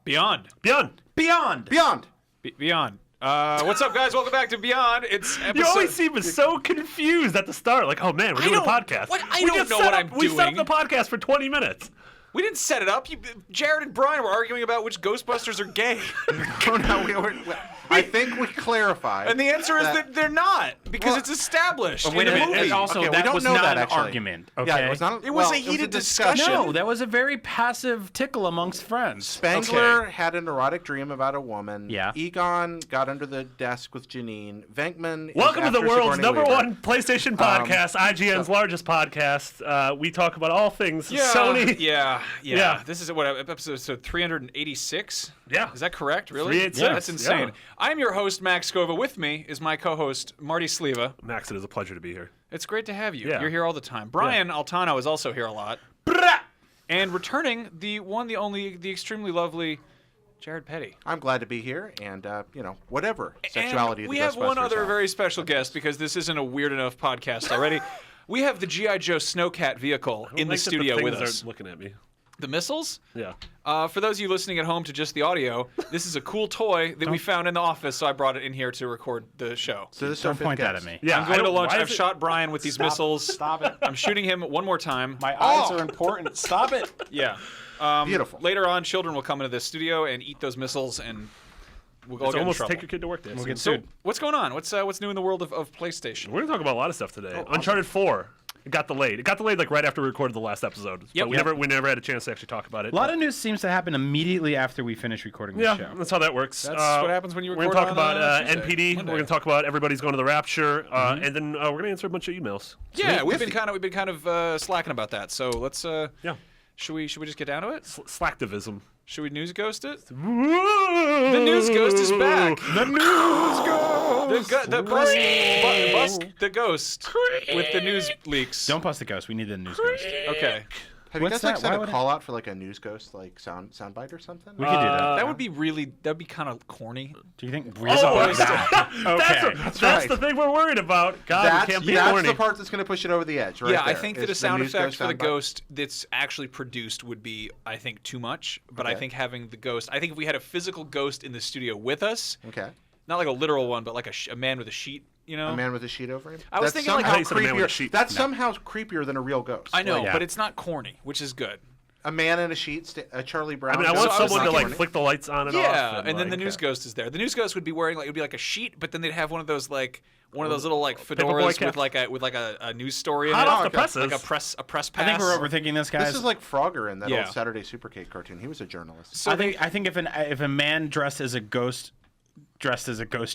Beyond. What's up, guys? Welcome back to Beyond. It's episode... You always seem so confused at the start. Like, oh, man, we're doing a podcast. I don't know what I'm doing. We set up the podcast for 20 minutes. We didn't set it up. Jared and Brian were arguing about which Ghostbusters are gay. I think we clarified. And the answer is that they're not, because it's established in the movie. And also, Okay, that was know not that, an actually. argument. Okay? Yeah, it was not. It was a heated discussion. No, that was a very passive tickle amongst friends. Spangler had an erotic dream about a woman. Yeah. Egon got under the desk with Janine. Venkman. Welcome to the world's number one PlayStation podcast, IGN's so- largest podcast. We talk about all things Sony. Yeah. This is what episode 386. Yeah. Is that correct? Really? 386. Yeah, that's insane. Yeah. I'm your host, Max Scova. With me is my co-host, Marty Sleva. Max, it is a pleasure to be here. It's great to have you. Yeah. You're here all the time. Brian Altano is also here a lot. And returning, the one, the only, the extremely lovely Jared Petty. I'm glad to be here, and whatever sexuality. And we the have one Ghostbusters other have. very special guest, because this isn't a weird enough podcast already. We have the G.I. Joe Snowcat vehicle in the studio with us. Looking at me. The missiles? Yeah. For those of you listening at home to just the audio, this is a cool toy that we found in the office, so I brought it in here to record the show. So this is Don't our fifth point that guest. at me. Yeah. I'm going to launch. why I've is it- shot Brian with these missiles. Stop it. I'm shooting him one more time. My eyes are important. Stop it. Yeah. Beautiful. Later on, children will come into the studio and eat those missiles, and we'll go It's get in almost trouble. take your kid to work day. We'll get So, sued. what's going on? What's new in the world of PlayStation? We're going to talk about a lot of stuff today. Uncharted 4. It got delayed. It got delayed like right after we recorded the last episode. Yep. But we never had a chance to actually talk about it. A lot of news seems to happen immediately after we finish recording the Yeah, show. that's how that works. That's what happens when you We're record going to talk on, about Tuesday, NPD. Monday. We're going to talk about everybody's going to the Rapture, and then we're going to answer a bunch of emails. Yeah, we've been Iffy. kind of slacking about that. So let's. Yeah. Should we just get down to it? Slacktivism. Should we news ghost it? The The news ghost is back. The news ghost. The bust the ghost with the news leaks. Don't bust the ghost. We need the news ghost. Okay. Have you What's guys like that? sent Why a would call out for like a news ghost like soundbite or something? We could do that. That would be kind of corny. Do you think? Oh, that. Okay. That's right. the thing we're worried about. God, we can't be that's corny. the part that's going to push it over the edge, right? Yeah, I there, think is that a the sound news effect for the soundbite. ghost that's actually produced would be, I think, too much. But I Okay. think having the ghost, I think if we had a physical ghost in the studio with us, Okay. not like a literal one, but like a man with a sheet, you know? A man with a sheet over him. I was That's thinking like- somehow I thought you said a man with a creepier. sheet. That's somehow creepier than a real ghost. I know, Like- but it's not corny, which is good. A man in a sheet, a Charlie Brown. I mean, I ghost want So I was someone to like thinking- flick the lights on and off. Yeah, and then the like, news ghost is there. The news ghost would be wearing like, it would be like a sheet, but then they'd have one of those little like Paperboy fedoras cap. with like a news story in hot it. off the okay. presses. Like a press pass. I think we're overthinking this, guys. This is like Frogger in that Yeah. old Saturday Supercade cartoon. He was a journalist. So I think if a man dressed as a ghost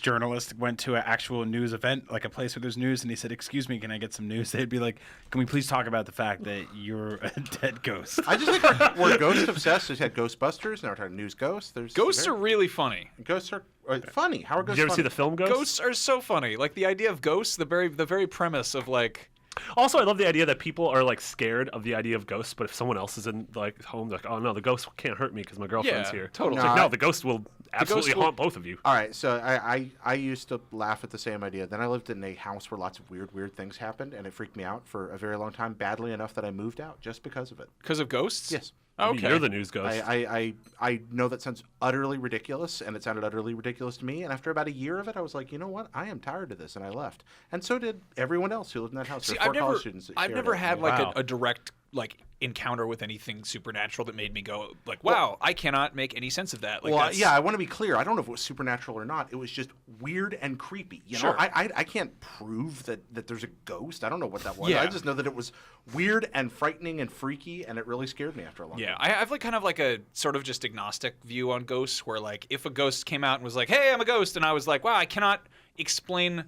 journalist went to an actual news event, like a place where there's news, and he said, "Excuse me, can I get some news?" They'd be like, "Can we please talk about the fact that you're a dead ghost?" I just think we're ghost obsessed. We've had Ghostbusters, now we're talking news ghosts. ghosts are really funny. Ghosts are funny. How are ghosts Did you ever see funny? the film Ghost? Ghosts are so funny. Like the idea of ghosts, the very premise of like. Also, I love the idea that people are like scared of the idea of ghosts, but if someone else is in like home, they're like, oh no, the ghost can't hurt me because my girlfriend's Yeah, here. totally. It's like, No, no, the ghost will absolutely will- haunt both of you. All right, so I used to laugh at the same idea. Then I lived in a house where lots of weird things happened, and it freaked me out for a very long time, badly enough that I moved out just because of it. Because of ghosts? Yes. I mean, Okay. you're the news ghost. I know that sounds utterly ridiculous, and it sounded utterly ridiculous to me. And after about a year of it, I was like, you know what? I am tired of this, and I left. And so did everyone else who lived in that house. See, There were 4 college students that I've shared never it. had like Wow. a direct like encounter with anything supernatural that made me go like, wow, I cannot make any sense of that. Like, Well, that's- yeah, I want to be clear. I don't know if it was supernatural or not. It was just weird and creepy. You know, Sure. I can't prove that there's a ghost. I don't know what that was. Yeah. I just know that it was weird and frightening and freaky, and it really scared me after a long Yeah, time. I have like kind of like a sort of just agnostic view on ghosts, where like if a ghost came out and was like, "Hey, I'm a ghost," and I was like, "Wow, I cannot explain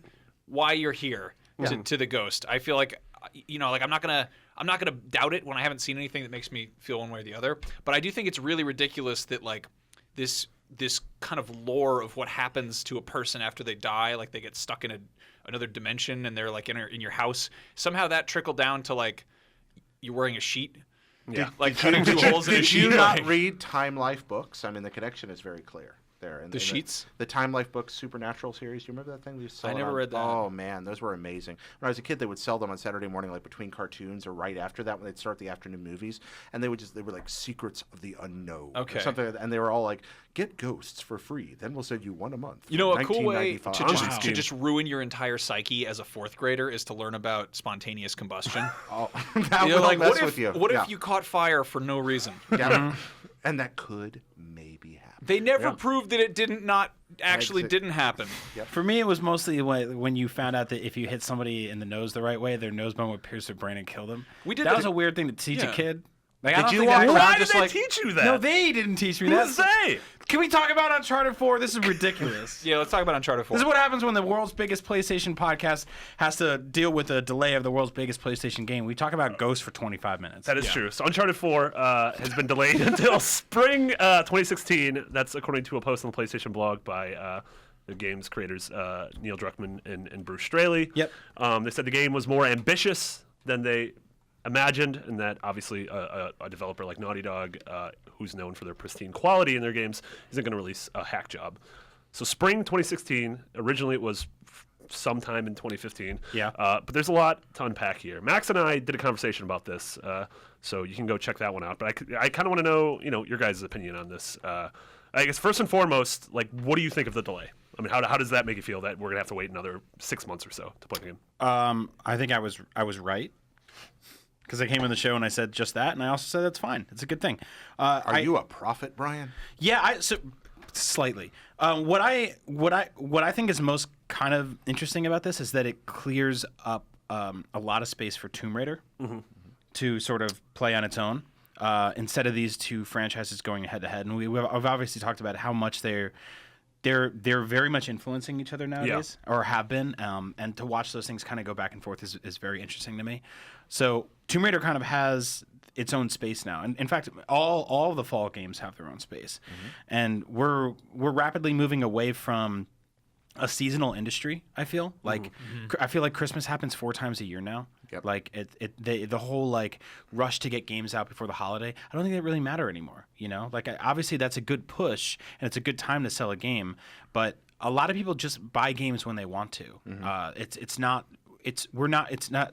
why you're here," to the ghost. I feel like, you know, like I'm not gonna doubt it when I haven't seen anything that makes me feel one way or the other. But I do think it's really ridiculous that like this kind of lore of what happens to a person after they die, like they get stuck in another dimension and they're like in your house. Somehow that trickled down to like you're wearing a sheet. Yeah. Like cutting two holes in a Did sheet. you not like- read Time Life books? I mean, the connection is very clear. there. And The sheets? The Time Life books Supernatural series. Do you remember that thing? They used to sell I it never on- read that. Oh man, those were amazing. When I was a kid, they would sell them on Saturday morning, like between cartoons or right after that when they'd start the afternoon movies, and they were like Secrets of the Unknown, Okay. or something, like that. And they were all like, get ghosts for free, then we'll send you one a month. You know, for a cool way to $19.95. just, to just ruin your entire psyche as a fourth grader is to learn about spontaneous combustion. Oh, that You're will like, mess what if with you. what Yeah. if you caught fire for no reason? Yeah. And that could maybe happen. They never Yeah. proved that it actually Exit. didn't happen. For me, it was mostly when you found out that if you hit somebody in the nose the right way, their nose bone would pierce their brain and kill them. We did that that- was a weird thing to teach Yeah. a kid. Like, I Did don't you think walk I- around Why just did they like teach you that? No, they didn't teach me Who that. did they? Can we talk about Uncharted 4? This is ridiculous. Yeah, let's talk about Uncharted 4. This is what happens when the world's biggest PlayStation podcast has to deal with a delay of the world's biggest PlayStation game. We talk about Ghost for 25 minutes. That is true. So Uncharted 4 has been delayed until spring 2016. That's according to a post on the PlayStation blog by the game's creators, Neil Druckmann and Bruce Straley. Yep. They said the game was more ambitious than they imagined, and that obviously a developer like Naughty Dog, who's known for their pristine quality in their games, isn't going to release a hack job. So spring 2016. Originally, it was sometime in 2015. Yeah. But there's a lot to unpack here. Max and I did a conversation about this, so you can go check that one out. But I kind of want to know, your guys' opinion on this. I guess first and foremost, like, what do you think of the delay? I mean, how does that make you feel that we're gonna have to wait another 6 months or so to play the game? I think I was right. Because I came on the show and I said just that, and I also said that's fine. It's a good thing. Are you a prophet, Brian? Yeah, so slightly. What I think is most kind of interesting about this is that it clears up a lot of space for Tomb Raider to sort of play on its own instead of these two franchises going head to head. And we've obviously talked about how much they're very much influencing each other nowadays, or have been. And to watch those things kind of go back and forth is very interesting to me. So Tomb Raider kind of has its own space now, and in fact, all of the fall games have their own space, and we're rapidly moving away from a seasonal industry. I feel like Christmas happens 4 times a year now. Yep. Like the whole like rush to get games out before the holiday. I don't think that really matter anymore. Like obviously that's a good push and it's a good time to sell a game, but a lot of people just buy games when they want to. It's not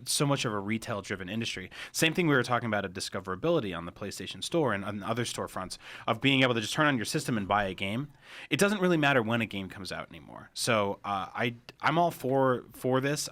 so much of a retail driven industry. Same thing we were talking about of discoverability on the PlayStation Store and on other storefronts of being able to just turn on your system and buy a game. It doesn't really matter when a game comes out anymore. So I'm all for this.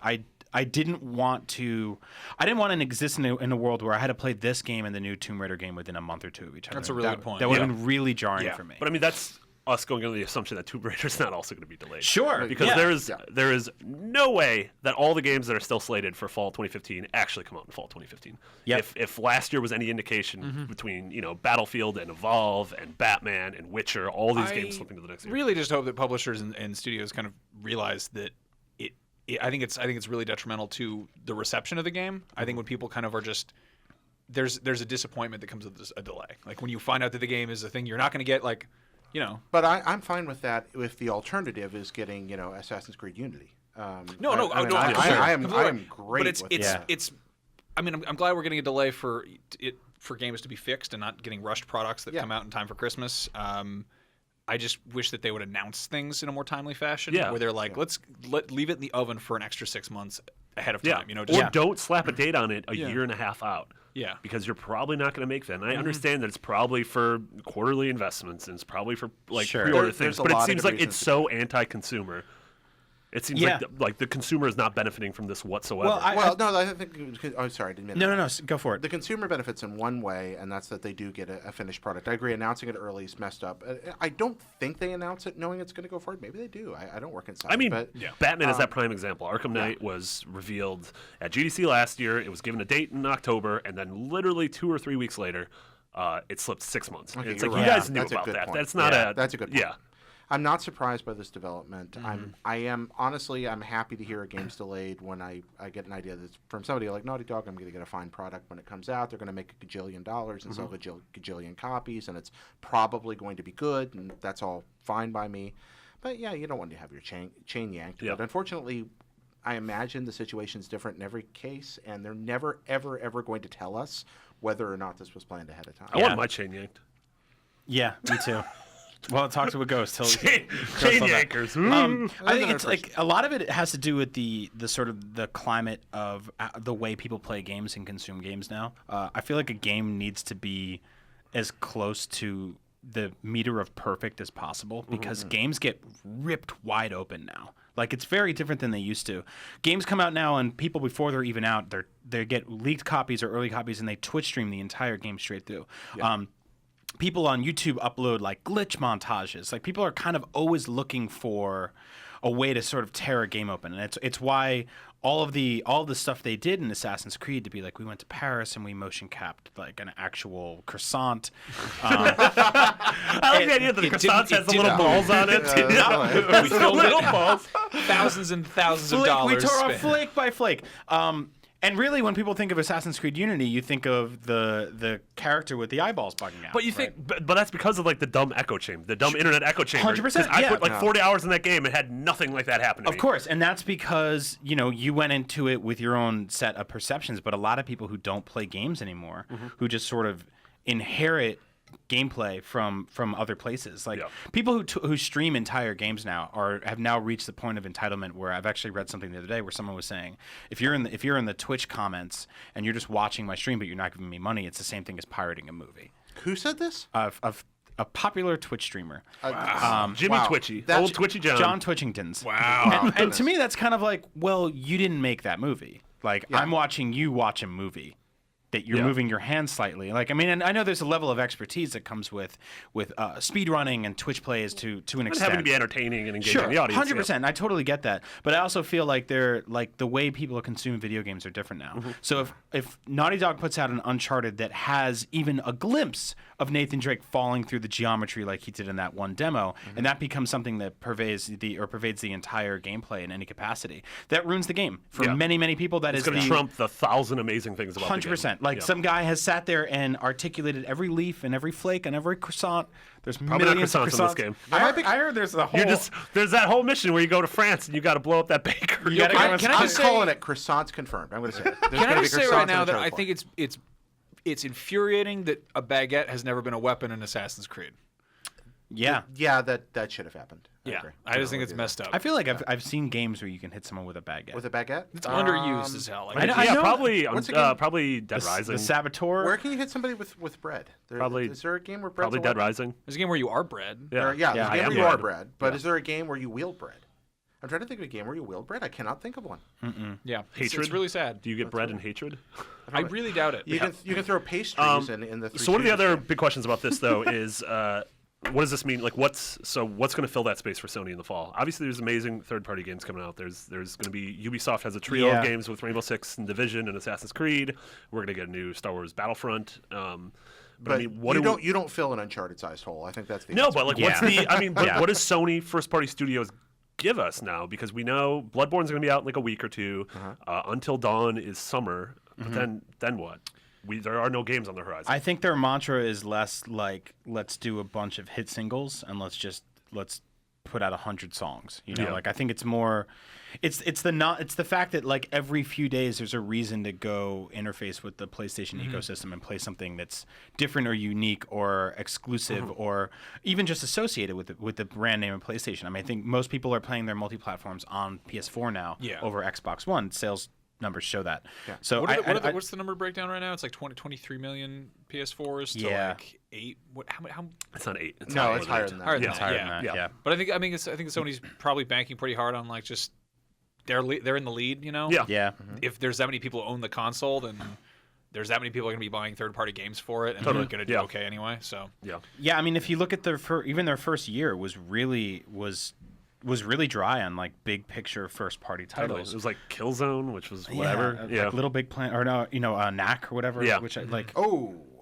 I didn't want an existence in a world where I had to play this game and the new Tomb Raider game within a month or two of each other. That's a really good point. That would have been really jarring for me. But I mean, that's us going under the assumption that Tomb Raider's not also going to be delayed. Sure, Because yeah. there is no way that all the games that are still slated for fall 2015 actually come out in fall 2015. Yep. If last year was any indication between Battlefield and Evolve and Batman and Witcher, all these games slipping to the next year. Really just hope that publishers and studios kind of realize that I think it's really detrimental to the reception of the game. I think when people kind of are just there's a disappointment that comes with a delay. Like when you find out that the game is a thing you're not going to get, like, But I'm fine with that if the alternative is getting, Assassin's Creed Unity. I am great But it's. I mean, I'm glad we're getting a delay for games to be fixed and not getting rushed products that come out in time for Christmas. I just wish that they would announce things in a more timely fashion, where they're like, let's leave it in the oven for an extra 6 months ahead of time. Or don't slap a date on it a year and a half out. Yeah. Because you're probably not going to make that. And I understand that it's probably for quarterly investments and it's probably for pre-order things, but it seems like it's so anti-consumer. It seems like the consumer is not benefiting from this whatsoever. I think. Oh, sorry, I didn't mean that. No, go for it. The consumer benefits in one way, and that's that they do get a finished product. I agree. Announcing it early is messed up. I don't think they announce it knowing it's going to go forward. Maybe they do. I don't work inside. I mean, but, Batman is that prime example. Arkham Knight was revealed at GDC last year. It was given a date in October, and then literally 2 or 3 weeks later, it slipped 6 months. Okay, it's like you're you right. guys knew That's a about good that. point. That's not That's a good point. Yeah. I'm not surprised by this development. I am honestly, I'm happy to hear a game's delayed when I get an idea that's from somebody like Naughty Dog. I'm going to get a fine product when it comes out. They're going to make $1 gajillion and sell a gajillion copies, and it's probably going to be good, and that's all fine by me. But yeah, you don't want to have your chain yanked. Yeah. But unfortunately, I imagine the situation's different in every case, and they're never, ever, ever going to tell us whether or not this was planned ahead of time. I want my chain yanked. Yeah, me too. Well, talk to a ghost. Chain yankers. I think it's like a lot of it has to do with the sort of the climate of the way people play games and consume games now. I feel like a game needs to be as close to the meter of perfect as possible because games get ripped wide open now. Like it's very different than they used to. Games come out now, and people before they're even out, they get leaked copies or early copies, and they Twitch stream the entire game straight through. Yeah. People on YouTube upload like glitch montages. Like people are kind of always looking for a way to sort of tear a game open, and it's why all of the stuff they did in Assassin's Creed to be like we went to Paris and we motion capped like an actual croissant. I like the idea that the croissant has the little balls on it. We filled little balls. Thousands and thousands of dollars. We tore spent. off flake by flake. And really, when people think of Assassin's Creed Unity, you think of the character with the eyeballs bugging out. But you think, but that's because of like the dumb echo chamber, the dumb internet echo chamber. 100%. 'Cause I put like 40 hours in that game and had nothing like that happen to me. Of course, and that's because you went into it with your own set of perceptions. But a lot of people who don't play games anymore, who just sort of inherit gameplay from other places, like people who stream entire games now have now reached the point of entitlement where I've actually read something the other day where someone was saying if you're in the Twitch comments and you're just watching my stream but you're not giving me money, it's the same thing as pirating a movie. Who said this? Of a popular Twitch streamer. Jimmy Twitchy, old Twitchy John. John Twitchingtons. Wow. And to me that's kind of like, well, you didn't make that movie. Like I'm watching you watch a movie that you're moving your hand slightly. Like, I mean, and I know there's a level of expertise that comes with speed running and Twitch plays to an extent. Having to be entertaining and engaging the audience. 100%. I totally get that. But I also feel like the way people consume video games are different now. So if Naughty Dog puts out an Uncharted that has even a glimpse of Nathan Drake falling through the geometry like he did in that one demo, and that becomes something that pervades the entire gameplay in any capacity, that ruins the game for many, many people. It's going to trump the 1,000 amazing things about 100%. the game. Like some guy has sat there and articulated every leaf and every flake and every croissant. There's probably not millions of croissants in this game. I heard there's a whole. There's that whole mission where you go to France and you got to blow up that bakery. I'm calling it croissants confirmed. I'm going to say it. Can I just say right now that I think it's infuriating that a baguette has never been a weapon in Assassin's Creed. Yeah. Yeah, that should have happened. I just think it's messed up. I feel like I've seen games where you can hit someone with a baguette. With a baguette? It's underused as hell. Like, I know. Probably Dead Rising. The Saboteur. Where can you hit somebody with bread? Is there a game where bread's probably a Dead weapon? Rising. There's a game where you are bread. There's a game where you bread. are bread. But is there a game where you wield bread? I'm trying to think of a game where you wield bread. I cannot think of one. Yeah, Hatred? it's really sad. Do you get bread in hatred? I really doubt it. You can throw pastries in the. So one of the other big questions about this though is what does this mean? Like what's going to fill that space for Sony in the fall? Obviously, there's amazing third-party games coming out. There's going to be Ubisoft has a trio of games with Rainbow Six and Division and Assassin's Creed. We're going to get a new Star Wars Battlefront. But I mean, you don't fill an Uncharted-sized hole. I think that's the no. answer. But like, what's the? I mean, what does Sony first-party studios give us now? Because we know Bloodborne's going to be out in like a week or two. Until Dawn is summer. But then what? There are no games on the horizon. I think their mantra is less like let's do a bunch of hit singles and let's put out 100 songs. Like I think it's more, it's the fact that like every few days there's a reason to go interface with the PlayStation ecosystem and play something that's different or unique or exclusive or even just associated with the brand name of PlayStation. I mean, I think most people are playing their multi-platforms on PS4 now over Xbox One. Sales numbers show that. Yeah. So what's the number breakdown right now? It's like 23 million PS4s to like 8. How? It's not 8. It's higher than that. Higher than that. Yeah. But I think Sony's probably banking pretty hard on like just they're in the lead. Yeah. If there's that many people who own the console, then there's that many people are going to be buying third-party games for it, and they're going to do okay anyway. So yeah. I mean, if you look at their first year was really dry on like big picture first party titles. It was like Killzone, which was whatever. Like Little Big Planet, or no, Knack or whatever. Yeah. Which I like.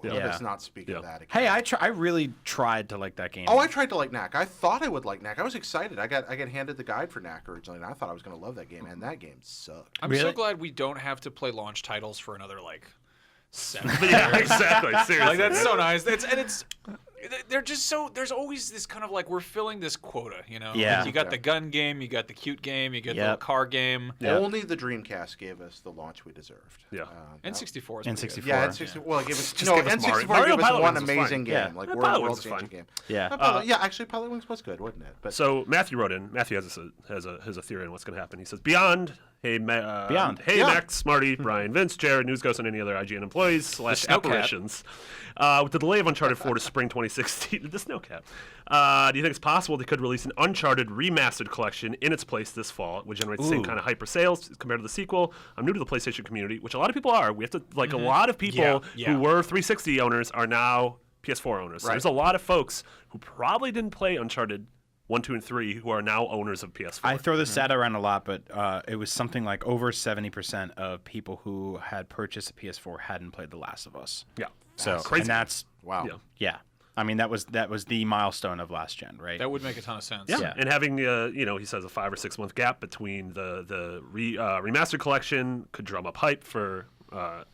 Let's not speak of that again. Hey, I really tried to like that game. Oh, I tried to like Knack. I thought I would like Knack. I was excited. I got handed the guide for Knack originally, and I thought I was going to love that game, and that game sucked. I'm so glad we don't have to play launch titles for another like 7 years. Yeah, exactly. Seriously, like that's so nice. they're just so. There's always this kind of like we're filling this quota, you know. Yeah. Like you got the gun game, you got the cute game, you got the Yep. car game, Only the Dreamcast gave us the launch we deserved. Yeah. and 64. Is And pretty good. 64. Yeah, N64. Well, it gave us Just no give us N64 Mario gave us Pilot one Wings was amazing fine. game, Yeah. like Pilot world Wings was changing fine. game. Yeah. Yeah, actually, Pilot Wings was good, wasn't it? But So Matthew wrote in. Matthew has a theory on what's going to happen. He says, "Beyond, Beyond. hey Yeah. Max, Marty, Brian, Vince, Jared, News Ghost, and any other IGN employees / Snowcat. apparitions, with the delay of Uncharted 4 to spring 2016, the Snowcat. Do you think it's possible they could release an Uncharted remastered collection in its place this fall? It would generate the same Ooh. kind of hyper sales compared to the sequel. I'm new to the PlayStation community, which a lot of people are. We have to like a lot of people Yeah. who were 360 owners are now PS4 owners. So Right. there's a lot of folks who probably didn't play Uncharted 1, 2, and 3 who are now owners of PS4. I throw this stat around a lot, but it was something like over 70% of people who had purchased a PS4 hadn't played The Last of Us. yeah. So crazy. and that's wow. Yeah. yeah. I mean that was the milestone of last gen, right? That would make a ton of sense. Yeah. And having he says a 5 or 6 month gap between the remastered collection could drum up hype for A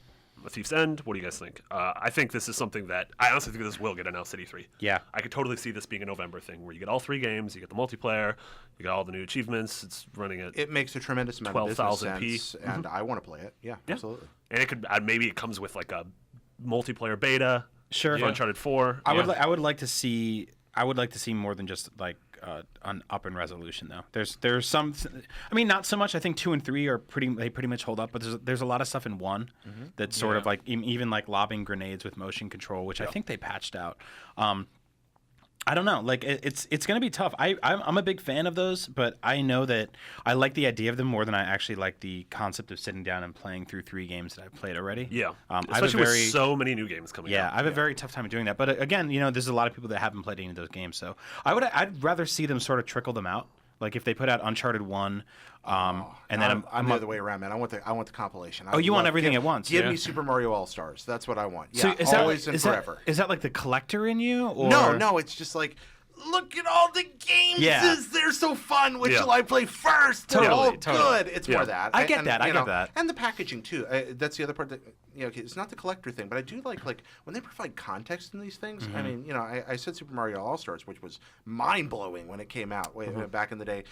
Thief's End. What do you guys think? I think this is something that I honestly think this will get announced at E3. Yeah. I could totally see this being a November thing where you get all 3 games, you get the multiplayer, you got all the new achievements. It's running at It makes a tremendous amount of business 12,000p. sense, and I want to play it. Yeah, absolutely. and it could maybe it comes with like a multiplayer beta. Sure. For Uncharted 4. I would like to see more than just like an up in resolution though. There's some, I mean not so much. I think 2 and 3 are pretty much hold up, but there's a lot of stuff in 1 that's sort of like even like lobbing grenades with motion control, which I think they patched out. I don't know. Like it's going to be tough. I'm a big fan of those, but I know that I like the idea of them more than I actually like the concept of sitting down and playing through 3 games that I've played already. Yeah. I have a Especially very, with so many new games coming yeah, out. I have a very tough time doing that. But again, there's a lot of people that haven't played any of those games, so I'd rather see them sort of trickle them out. Like if they put out Uncharted 1, and then I'm the other way around, man. I want the compilation. Oh, you want everything at once? Give Yeah. me Super Mario All Stars. That's what I want. Yeah, So is always that, and is forever. That, is that like the collector in you? Or? No, it's just like, look at all the games. Yeah. They're so fun. Which Yeah. shall I play first? They're Totally, all totally. good. It's Yeah. more that. I get And, that, I you get know, that. And the packaging too. That's the other part that okay, it's not the collector thing, but I do like when they provide context in these things. I mean, I said Super Mario All Stars, which was mind blowing when it came out way back in the day.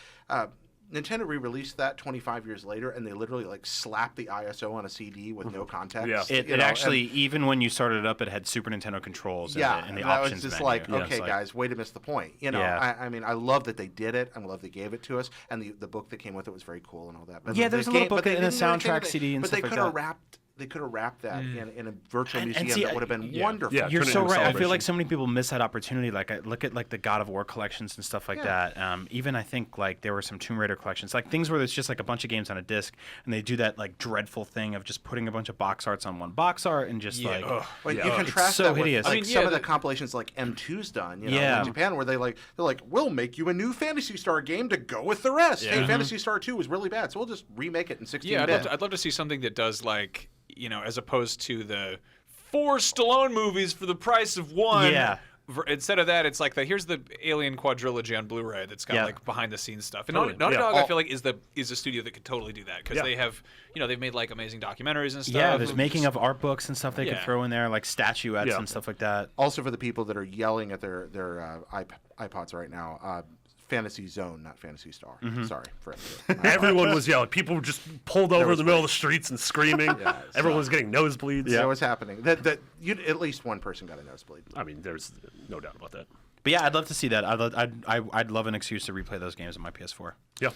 Nintendo re-released that 25 years later, and they literally like slapped the ISO on a CD with no context. Yeah. It actually, even when you started it up, it had Super Nintendo controls Yeah, in the that was options just menu. like, Yeah, okay, it's like- guys, way to miss the point. Yeah. I mean, I love that they did it. I love they gave it to us, and the book that came with it was very cool and all that. But Yeah, the there's a little game- but book they and a didn't do anything soundtrack with it. CD and but stuff they like could have that. wrapped. They could have wrapped that in a virtual And museum see, that would have been wonderful. Yeah, You're turn it so into a right. I feel celebration. like so many people miss that opportunity. Like I look at like the God of War collections and stuff like that. Even I think like there were some Tomb Raider collections, like things where there's just like a bunch of games on a disc, and they do that like dreadful thing of just putting a bunch of box arts on one box art and just like. Like, Yeah. you It's contrast so that hideous. with I like mean, some yeah, of the the- compilations like M2's done, Yeah. in Japan, where they're like, we'll make you a new Phantasy Star game to go with the rest. Hey, Phantasy Star 2 was really bad, so we'll just remake it in 16 Yeah, bit. I'd love to see something that does like as opposed to the 4 Stallone movies for the price of 1. Yeah. Instead of that, it's like here's the Alien quadrilogy on Blu-ray that's got Yeah. like behind the scenes stuff. And Totally, Naughty yeah. Dog, I feel like is a studio that could totally do that because Yeah. they have they've made like amazing documentaries and stuff. Yeah, there's making of art books and stuff they could Yeah. throw in there, like statuettes Yeah. and stuff like that. Also, for the people that are yelling at their iPods right now, Fantasy Zone, not Fantasy Star. Sorry for everyone. Everyone was yelling. People were just pulled over in was the middle of the streets and screaming. Everyone was getting nosebleeds. So what's happening? That at least one person got a nosebleed. I mean, there's no doubt about that. But yeah, I'd love to see that. I'd love an excuse to replay those games on my PS4. Yeah.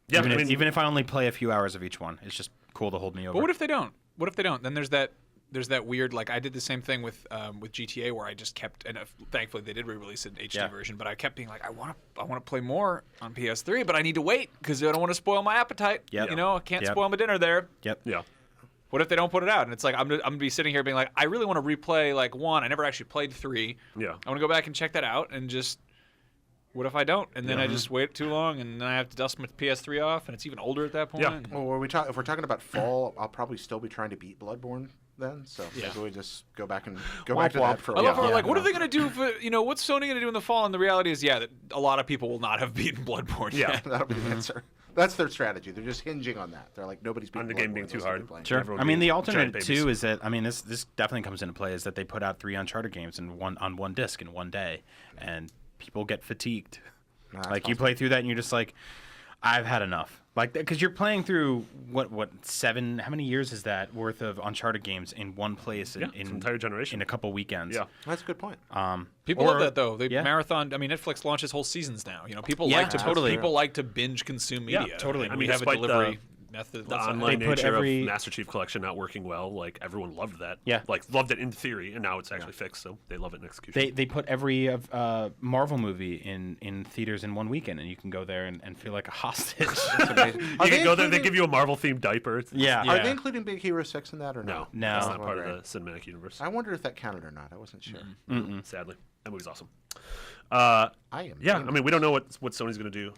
Yeah, Even if I only play a few hours of each one, it's just cool to hold me over. But what if they don't? What if they don't? Then there's that weird like I did the same thing with GTA where I just kept and thankfully they did re-release an HD version, but I kept being like I want to play more on PS3, but I need to wait because I don't want to spoil my appetite. Yep. I can't Yep. spoil my dinner there. Yep. Yeah. What if they don't put it out? And it's like I'm gonna be sitting here being like, I really want to replay like 1. I never actually played 3. Yeah. I want to go back and check that out and just. What if I don't? And then I just wait too long, and then I have to dust my PS3 off, and it's even older at that point. Yeah. Well, if we're talking about fall, I'll probably still be trying to beat Bloodborne then. So maybe we just go back to that for a I love while. how like, what are they gonna do for what's Sony gonna do in the fall? And the reality is, that a lot of people will not have beaten Bloodborne. Yeah. yet. That'll be the answer. That's their strategy. They're just hinging on that. They're like nobody's On the beating game being Bloodborne, too let's hard. keep playing. Sure. Everyone I mean, being the giant alternate babies. too is that this definitely comes into play is that they put out 3 Uncharted games on one disc in one day, and people get fatigued. Nah, Like that's you play through that and you're just like, I've had enough. Like because you're playing through what 7? How many years is that worth of Uncharted games in one place Yeah, in it's an entire generation. in a couple weekends? Yeah. That's a good point. People Or- love that though. They yeah. marathon. I mean, Netflix launches whole seasons now. You know, people Yeah, like to totally. People like to binge consume Yeah, media. totally. And I we mean, have a despite delivery method. The Let's- online They put nature every- of Master Chief Collection not working well, like everyone loved that. Yeah. Like loved it in theory, and now it's actually fixed, so they love it in execution. They put every Marvel movie in theaters in one weekend, and you can go there and feel like a hostage. That's amazing. you Are can go there, they including- give you a Marvel themed diaper. yeah. Are they including Big Hero 6 in that or No, no? that's No. not part of Wondering. the cinematic universe. I wonder if that counted or not. I wasn't sure. Sadly, that movie's awesome. I am. Yeah, gaming. I mean, we don't know what Sony's going to do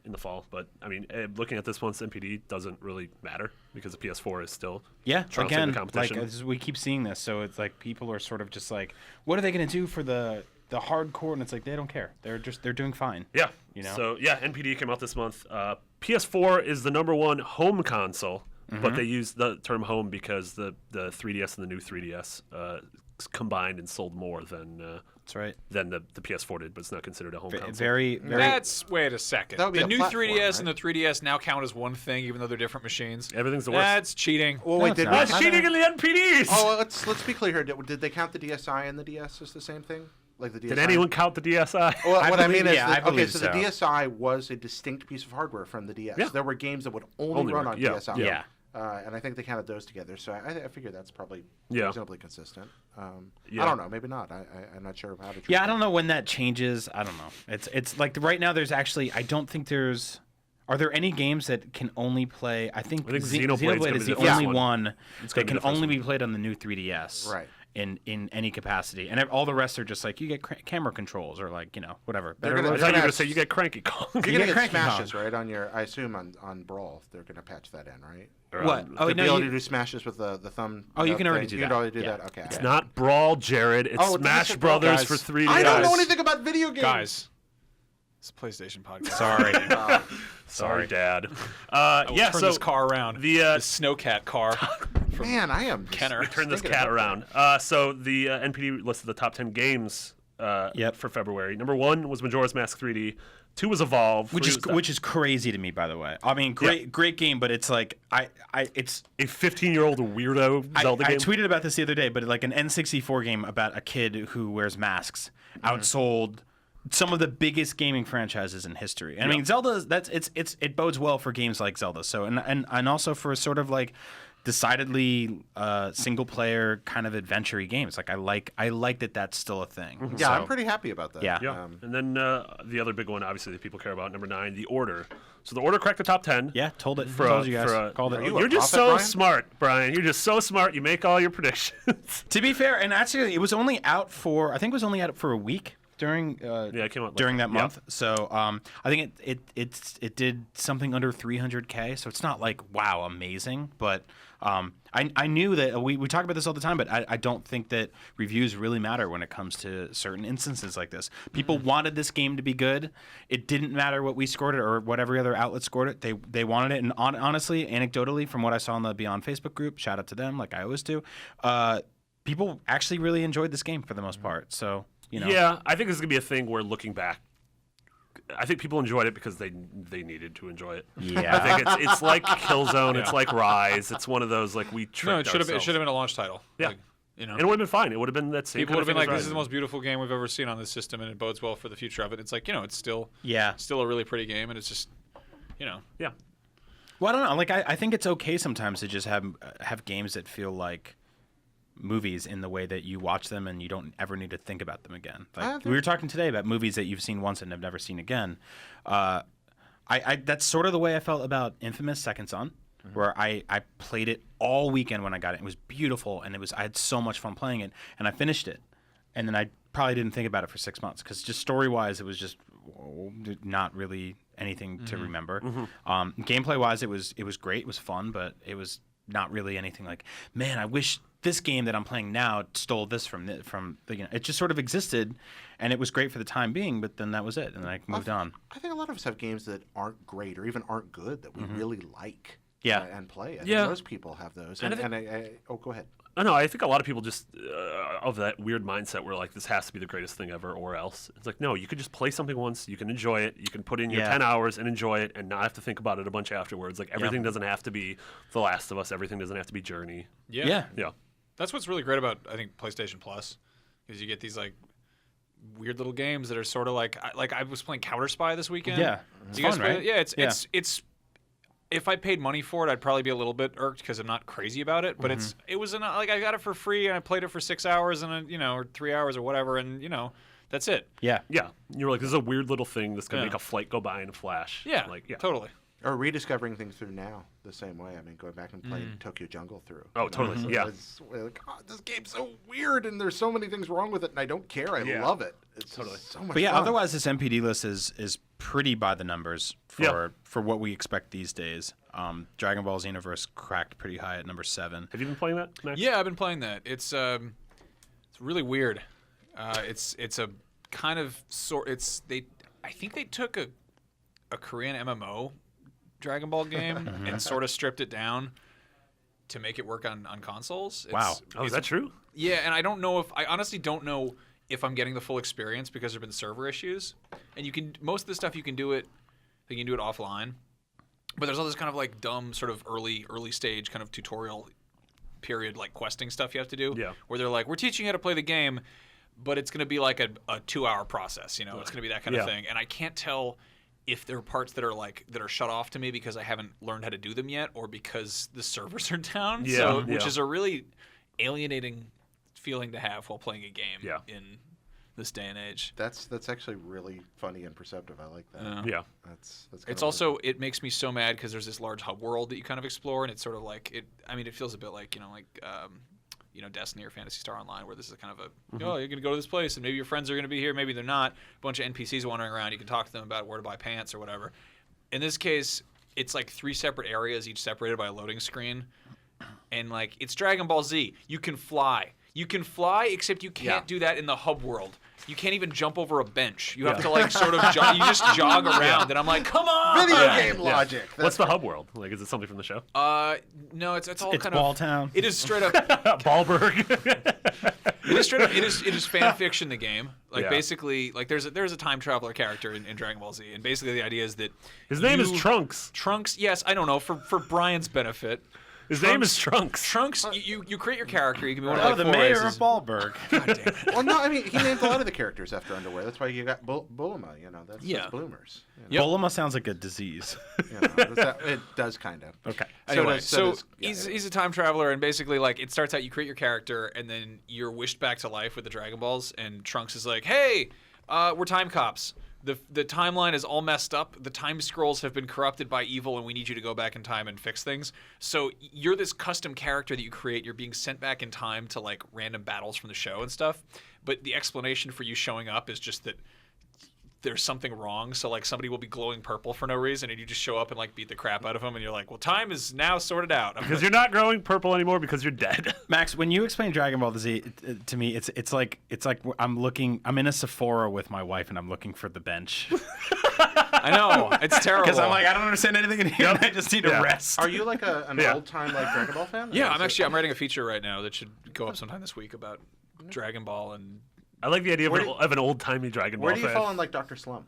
in the fall, but I mean, looking at this month's NPD doesn't really matter because the PS4 is still Yeah, trouncing again, the competition. we keep seeing this, so it's like people are sort of just like, what are they going to do for the hardcore? And it's like they don't care. They're doing fine. Yeah. You know? So yeah, NPD came out this month. PS4 is the #1 home console, but they use the term home because the 3DS and the new 3DS combined and sold more than That's right. the PS4 did, but it's not considered a home console. Very. That's wait a second. That would be The a new platform, 3DS and right? the 3DS now count as one thing, even though they're different machines. Everything's the worst. That's cheating. Well, No, wait, it's did not. we- That's cheating in the NPDs. Oh, well, let's be clear here. Did they count the DSi and the DS as the same thing? Like the DSi? Did anyone count the DSi? Well, I what I believe- mean is, yeah, that, I okay, believe so so. the DSi was a distinct piece of hardware from the DS. Yeah. There were games that would only Only run work, on yeah, DSi. yeah. And I think they counted those together. So I figure that's probably Yeah. reasonably consistent. Yeah. I don't know. Maybe not. I'm not sure how to treat Yeah, I that. don't know when that changes. I don't know. It's like right now. There's actually. I don't think there's. Are there any games that can only play? I think Xenoblade's gonna Xenoblade be is the the first only one. one It's that gonna be can the first only one. be played on the new 3DS. Right. In any capacity, and all the rest are just like you get camera controls or like whatever. They're Better gonna- I look- thought you were gonna going to say you get Cranky Kong. You're get gonna get Cranky smashes, Kong. right? On your, I assume on Brawl, they're gonna patch that in, right? What? Oh the no, ability you, to do smashes with the thumb. Oh, you can already thing. do You that. can already do Yeah. that. Okay. It's not Brawl, Jared. It's Oh, it's Smash not Brawl, Brothers guys. for 3DS. I don't know Guys. anything about video games. Guys, it's a PlayStation podcast. sorry. Sorry, Dad. I will Yeah, turn so this car around. the, The Snowcat car. Man, I am. just Kenner. turn this thinking cat about around. So the NPD listed the top 10 games Yep. for February. #1 was Majora's Mask 3D. 2 was Evolve. which 3 is was which is crazy to me, by the way. I mean, great game, but it's like it's a 15-year-old weirdo Zelda I game. tweeted about this the other day, but like an N64 game about a kid who wears masks outsold some of the biggest gaming franchises in history. I mean, Zelda it bodes well for games like Zelda. So and also for sort of like decidedly single player kind of adventure-y games. Like I like that that's still a thing. Yeah, So, I'm pretty happy about that. Yeah. Yeah. And then the other big one, obviously, that people care about, #9, The Order. So The Order cracked the top 10. Yeah, told it. For, told you guys. for, Called it. you a You're just prophet, so Brian? smart, Brian. You're just so smart. You make all your predictions. To be fair, and actually, it was only out for a week during it came out like- during that yeah. month. So I think it did something under 300K. So it's not like wow amazing, but I knew that we talk about this all the time, but I don't think that reviews really matter when it comes to certain instances like this. People wanted this game to be good. It didn't matter what we scored it or what every other outlet scored it. They wanted it, and honestly, anecdotally, from what I saw in the Beyond Facebook group, shout out to them, like I always do. People actually really enjoyed this game for the most part. So you know, Yeah, I think this is going to be a thing where looking back, I think people enjoyed it because they needed to enjoy it. Yeah. I think it's like Killzone. It's like Rise. It's one of those like we tricked No, it should have ourselves. been a launch title. Yeah. Like, you know. And it would have been fine. It would have been that same. People kind would of have been thing like, as "This is the Rise. most beautiful game we've ever seen on this system, and it bodes well for the future of it." It's like, it's still yeah. a really pretty game, and it's just, Yeah. Well, I don't know. Like, I think it's okay sometimes to just have games that feel like movies in the way that you watch them and you don't ever need to think about them again. Like we were talking today about movies that you've seen once and have never seen again. That's sort of the way I felt about Infamous Second Son, where I played it all weekend when I got it. It was beautiful, and I had so much fun playing it, and I finished it, and then I probably didn't think about it for 6 months because just story-wise, it was just not really anything to remember. Gameplay-wise, it was great, it was fun, but it was not really anything like, man, I wish this game that I'm playing now stole this from the it just sort of existed, and it was great for the time being, but then that was it, and I moved on. I think a lot of us have games that aren't great or even aren't good that we really like. Yeah. And play. I think Yeah. most people have those. And And, I go ahead. I know. I think a lot of people just of that weird mindset where like this has to be the greatest thing ever, or else. It's like no, you could just play something once. You can enjoy it. You can put in your 10 hours and enjoy it, and not have to think about it a bunch afterwards. Like everything doesn't have to be The Last of Us. Everything doesn't have to be Journey. Yeah. Yeah. That's what's really great about, I think, PlayStation Plus, is you get these like weird little games that are sort of like I was playing Counter Spy this weekend. Yeah. Do you guys fun, play right? it? Yeah, it's if I paid money for it, I'd probably be a little bit irked because I'm not crazy about it. But it was like I got it for free and I played it for 6 hours and or 3 hours or whatever, and that's it. Yeah. Yeah. You're like, this is a weird little thing that's gonna Yeah. make a flight go by in a flash. Yeah, Like totally. Or rediscovering things through now the same way. I mean, going back and playing Tokyo Jungle through. Oh, totally. So Yeah. It's like, this game's so weird and there's so many things wrong with it and I don't care. I Yeah. love it. It's totally so much But yeah, fun. otherwise this MPD list is pretty by the numbers for what we expect these days. Dragon Ball Xenoverse cracked pretty high at number 7. Have you been playing that, Max? Yeah, I've been playing that. It's really weird. It's a kind of I think they took a Korean MMO Dragon Ball game and sort of stripped it down to make it work on consoles. Wow. Oh, is that true? Yeah, and I honestly don't know if I'm getting the full experience because there've been server issues. And most of the stuff you can do it offline. But there's all this kind of like dumb sort of early stage kind of tutorial period like questing stuff you have to do. Yeah. Where they're like, we're teaching you how to play the game, but it's going to be like a 2-hour process, It's going to be that kind of thing. And I can't tell if there are parts that are shut off to me because I haven't learned how to do them yet, or because the servers are down. Yeah, Which is a really alienating feeling to have while playing a game Yeah. in this day and age. That's actually really funny and perceptive. I like that. Yeah. That's It's also, it makes me so mad because there's this large hub world that you kind of explore, and it's sort of like it feels a bit like Destiny or Phantasy Star Online, where this is kind of you're going to go to this place and maybe your friends are going to be here, maybe they're not. A bunch of NPCs wandering around. You can talk to them about where to buy pants or whatever. In this case, it's like 3 separate areas, each separated by a loading screen. And like, it's Dragon Ball Z. You can fly. You can fly, except you can't do that in the hub world. You can't even jump over a bench. You have to like sort of you just jog around, and I'm like, come on! video game logic. What's the hub world? Like, is it something from the show? No, it's all It's kind Ball of. Town. It is straight up. Ballberg. It is straight up. It is fan fiction. The game, like Yeah. basically, like there's a time traveler character in Dragon Ball Z, and basically the idea is that His name is Trunks. Trunks. Yes, I don't know for Brian's benefit. His name is Trunks. Trunks. You create your character. You can be one of Oh, like the 4 mayor races. of Ballberg. God damn it. Well, no, I mean, he named a lot of the characters after underwear. That's why you got Bulma, that's bloomers. Yep. Bulma sounds like a disease. It does kind of. Okay. Anyway, does- he's a time traveler, and basically, like, it starts out you create your character, and then you're wished back to life with the Dragon Balls, and Trunks is like, "Hey, we're time cops. The timeline is all messed up. The time scrolls have been corrupted by evil, and we need you to go back in time and fix things." So you're this custom character that you create. You're being sent back in time to like random battles from the show and stuff. But the explanation for you showing up is just that there's something wrong. So like somebody will be glowing purple for no reason, and you just show up and like beat the crap out of them, and you're like, "Well, time is now sorted out." Because you're not growing purple anymore because you're dead. Max, when you explain Dragon Ball Z to me, it's like I'm in a Sephora with my wife and I'm looking for the bench I know it's terrible. because I'm like I don't understand anything in here. And I just need to rest. Are you like an Yeah. old time like Dragon Ball fan? Yeah, Or is I'm writing a feature right now that should go up sometime this week about Dragon Ball, and I like the idea Where do- of an old-timey Dragon Ball Where do you fan. fall in like Dr. Slump?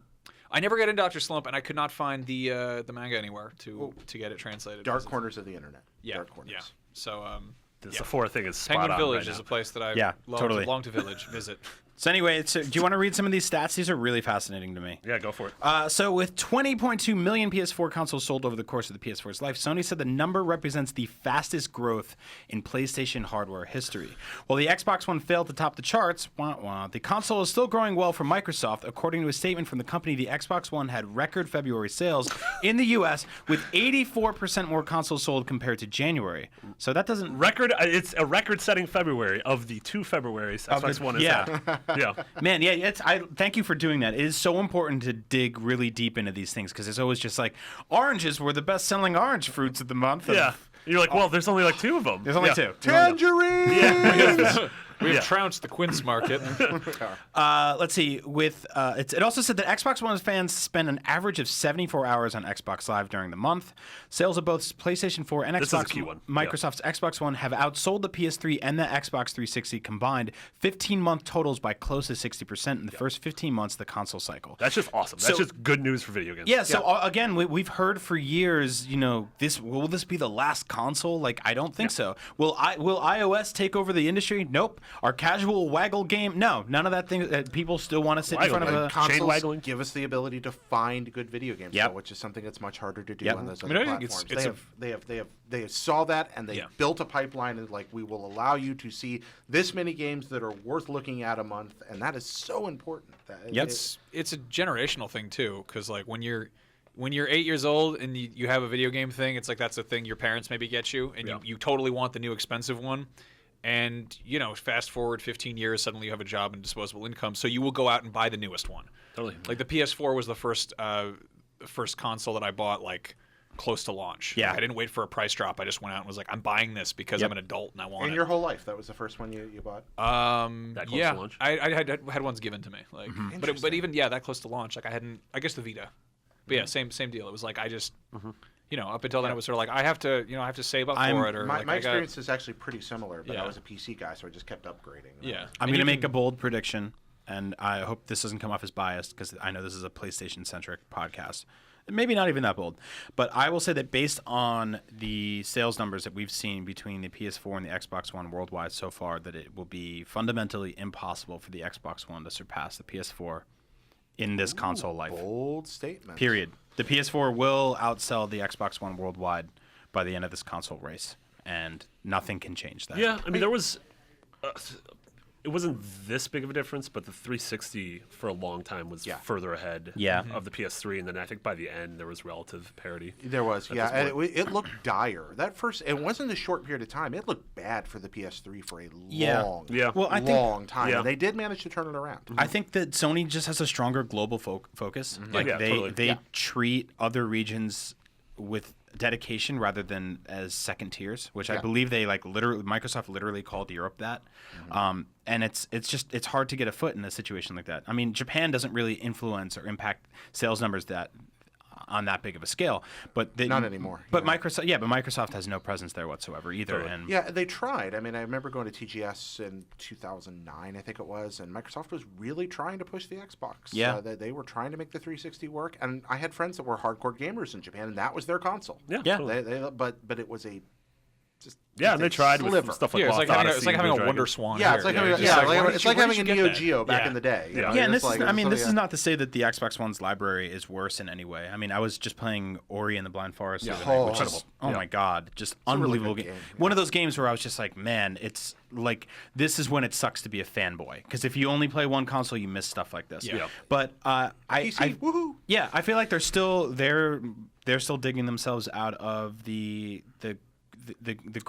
I never got into Dr. Slump, and I could not find the manga anywhere to get it translated. Dark corners of the internet. Yeah, Dark corners. yeah. So The Sephora thing is spot Penguin on Village right is now. a place that I totally. long to visit. So anyway, do you want to read some of these stats? These are really fascinating to me. Yeah, go for it. So with 20.2 million PS4 consoles sold over the course of the PS4's life, Sony said the number represents the fastest growth in PlayStation hardware history. While the Xbox One failed to top the charts, the console is still growing well for Microsoft. According to a statement from the company, the Xbox One had record February sales in the U.S. with 84% more consoles sold compared to January. So that doesn't... It's a record-setting February of the 2 Februarys Xbox One has had. Yeah. Man, yeah, I thank you for doing that. It is so important to dig really deep into these things because it's always just like oranges were the best-selling orange fruits of the month. Yeah. you're like, well, there's only like 2 of them. There's only 2. Tangerine. We have trounced the quince market. Let's see. With it also said that Xbox One fans spend an average of 74 hours on Xbox Live during the month. Sales of both PlayStation 4 and This is a Xbox key one. Microsoft's Xbox One have outsold the PS3 and the Xbox 360 combined 15-month totals by close to 60% in the first 15 months of the console cycle. That's just awesome. That's just good news for video games. Yeah. So again, we've heard for years, will this be the last console? Like, I don't think so. Will iOS take over the industry? Nope. Our casual waggle game? No. None of that thing. People still want to sit in front of a Chain Consoles waggling. give us the ability to find good video games, Yep. though, which is something that's much harder to do Yep. on those I other mean, I think platforms. it's They saw that and they Yeah. built a pipeline and like we will allow you to see this many games that are worth looking at a month, and that is so important. It's a generational thing too, because like when you're 8 years old and you have a video game thing, it's like that's the thing your parents maybe get you, and you totally want the new expensive one. And, fast forward 15 years, suddenly you have a job and disposable income, so you will go out and buy the newest one. Totally. Like the PS4 was the first console that I bought like close to launch. Yeah. I didn't wait for a price drop. I just went out and was like, I'm buying this because I'm an adult and I want In it. your whole life, that was the first one you bought. That close yeah, to launch? I had ones given to me. Like, but even that close to launch, like I guess the Vita. But yeah, same deal. It was like I just. Up until then, it was sort of like I have to save up for it. Or My like, experience is actually pretty similar, but Yeah. I was a PC guy, so I just kept upgrading. Yeah, I'm going to make a bold prediction, and I hope this doesn't come off as biased because I know this is a PlayStation-centric podcast. Maybe not even that bold, but I will say that based on the sales numbers that we've seen between the PS4 and the Xbox One worldwide so far, that it will be fundamentally impossible for the Xbox One to surpass the PS4 in this console life. Bold statement. Period. The PS4 will outsell the Xbox One worldwide by the end of this console race, and nothing can change that. Yeah, I mean, there was. It wasn't this big of a difference, but the 360 for a long time was further ahead of the PS3, and then I think by the end there was relative parity. There was, at yeah. this And it looked dire. It wasn't a short period of time. It looked bad for the PS3 for a long time. Yeah. And they did manage to turn it around. I think that Sony just has a stronger global focus. Like Yeah, totally. they treat other regions with dedication rather than as second tiers, which I believe they Microsoft literally called Europe that. And it's hard to get a foot in a situation like that. I mean, Japan doesn't really influence or impact sales numbers that on that big of a scale, but Not anymore. But Microsoft has no presence there whatsoever either. Totally. And Yeah, they tried. I mean, I remember going to TGS in 2009, I think it was, and Microsoft was really trying to push the Xbox. Yeah. They were trying to make the 360 work, and I had friends that were hardcore gamers in Japan, and that was their console. Yeah, Yeah. totally. But it was a And they tried with sliver. stuff like it's Lost like having, Odyssey, it's like Blue having a Dragon. Wonder Swan. Yeah, here. it's like having a Neo Geo back in the day. you know? Yeah, and It's this like- is, I mean, it's this like is not to say that the Xbox One's library is worse in any way. I mean, I was just playing Ori and the Blind Forest the other night, which is, Incredible. my God, just a really unbelievable good game. game, One of those games where I was just like, man, it's like, this is when it sucks to be a fanboy. Because if you only play one console, you miss stuff like this. Yeah. But PC, woohoo! yeah, I feel like they're still digging themselves out of the grave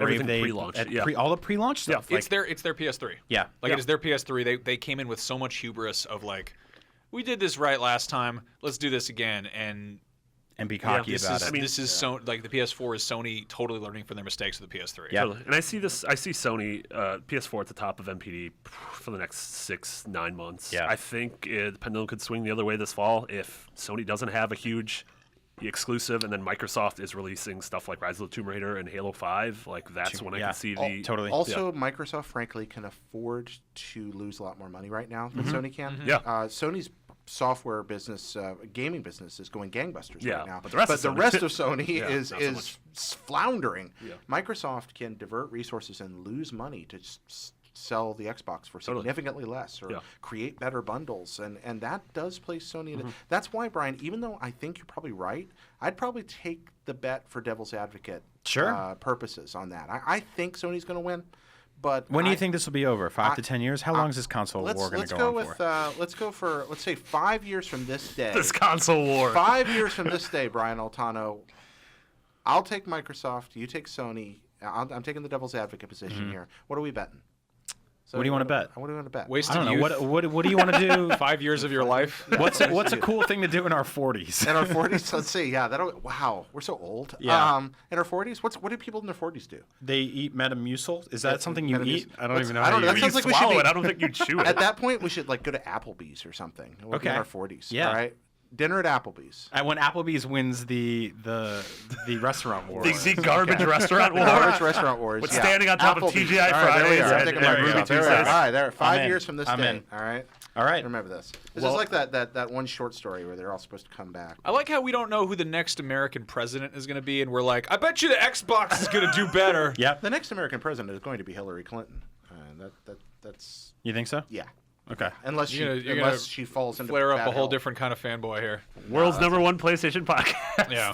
Everything they pre-launch, all the pre-launch stuff. It's their PS3. Yeah. Like Yeah. it is their PS3. They came in with so much hubris of like, we did this right last time. Let's do this again. And be cocky this about is it. this is so like the PS4 is Sony totally learning from their mistakes with the PS3. Yeah. Totally. And I see Sony PS4 at the top of MPD for the next 6-9 months. Yeah. I think the pendulum could swing the other way this fall if Sony doesn't have a huge exclusive, and then Microsoft is releasing stuff like Rise of the Tomb Raider and Halo 5. Like that's when I can see the totally. Also, Microsoft, frankly, can afford to lose a lot more money right now than Sony can. Yeah. Sony's software business, gaming business, is going gangbusters Yeah, right now. but the rest of Sony Yeah, is not so much. floundering. Yeah. Microsoft can divert resources and lose money to sell the Xbox for Totally. significantly less or Yeah. create better bundles, and that does place Sony in That's why, Brian, even though I think you're probably right, I'd probably take the bet for devil's advocate purposes on that. I think Sony's going to win, but When do you think this will be over? 5 to 10 years? How long is this console war going to go on for? Let's go for, let's say 5 years from this day. this console war. 5 years from this day, Brian Altano. I'll take Microsoft. You take Sony. I'm taking the devil's advocate position here. What are we betting? So What do you want to bet? What do you want to bet? I Wasted don't know. youth. What do you want to do? 5 years of your life. What's a cool thing to do in our 40s? In our 40s, let's see. Yeah, wow, we're so old. Yeah. In our 40s, what do people in their 40s do? They eat Metamucil. Is that something you Metamucil. eat? I don't even know. I don't know. how That you sounds eat. like we should swallow be- it. I don't think you'd chew it. At that point, we should like go to Applebee's or something. We'll be in Okay. our 40s. Yeah. All right. Dinner at Applebee's. When Applebee's wins the restaurant war. the garbage restaurant war. Garbage restaurant wars. With yeah. standing on top of Applebee's. TGI All right, there we Fridays are. I'm and- taking and my Ruby Ruby Tuesdays. Tuesdays. All right, there. 5 in. years from this I'm day. in. All right. All right. Remember this. This Well- is like that one short story where they're all supposed to come back. I like how we don't know who the next American president is going to be, and we're like, I bet you the Xbox is going to do better. Yep. The next American president is going to be Hillary Clinton. That's You think so? yeah. Okay. Unless You're she gonna unless she falls into Flare up bad a whole health. different kind of fanboy here. World's #1 PlayStation podcast. Yeah.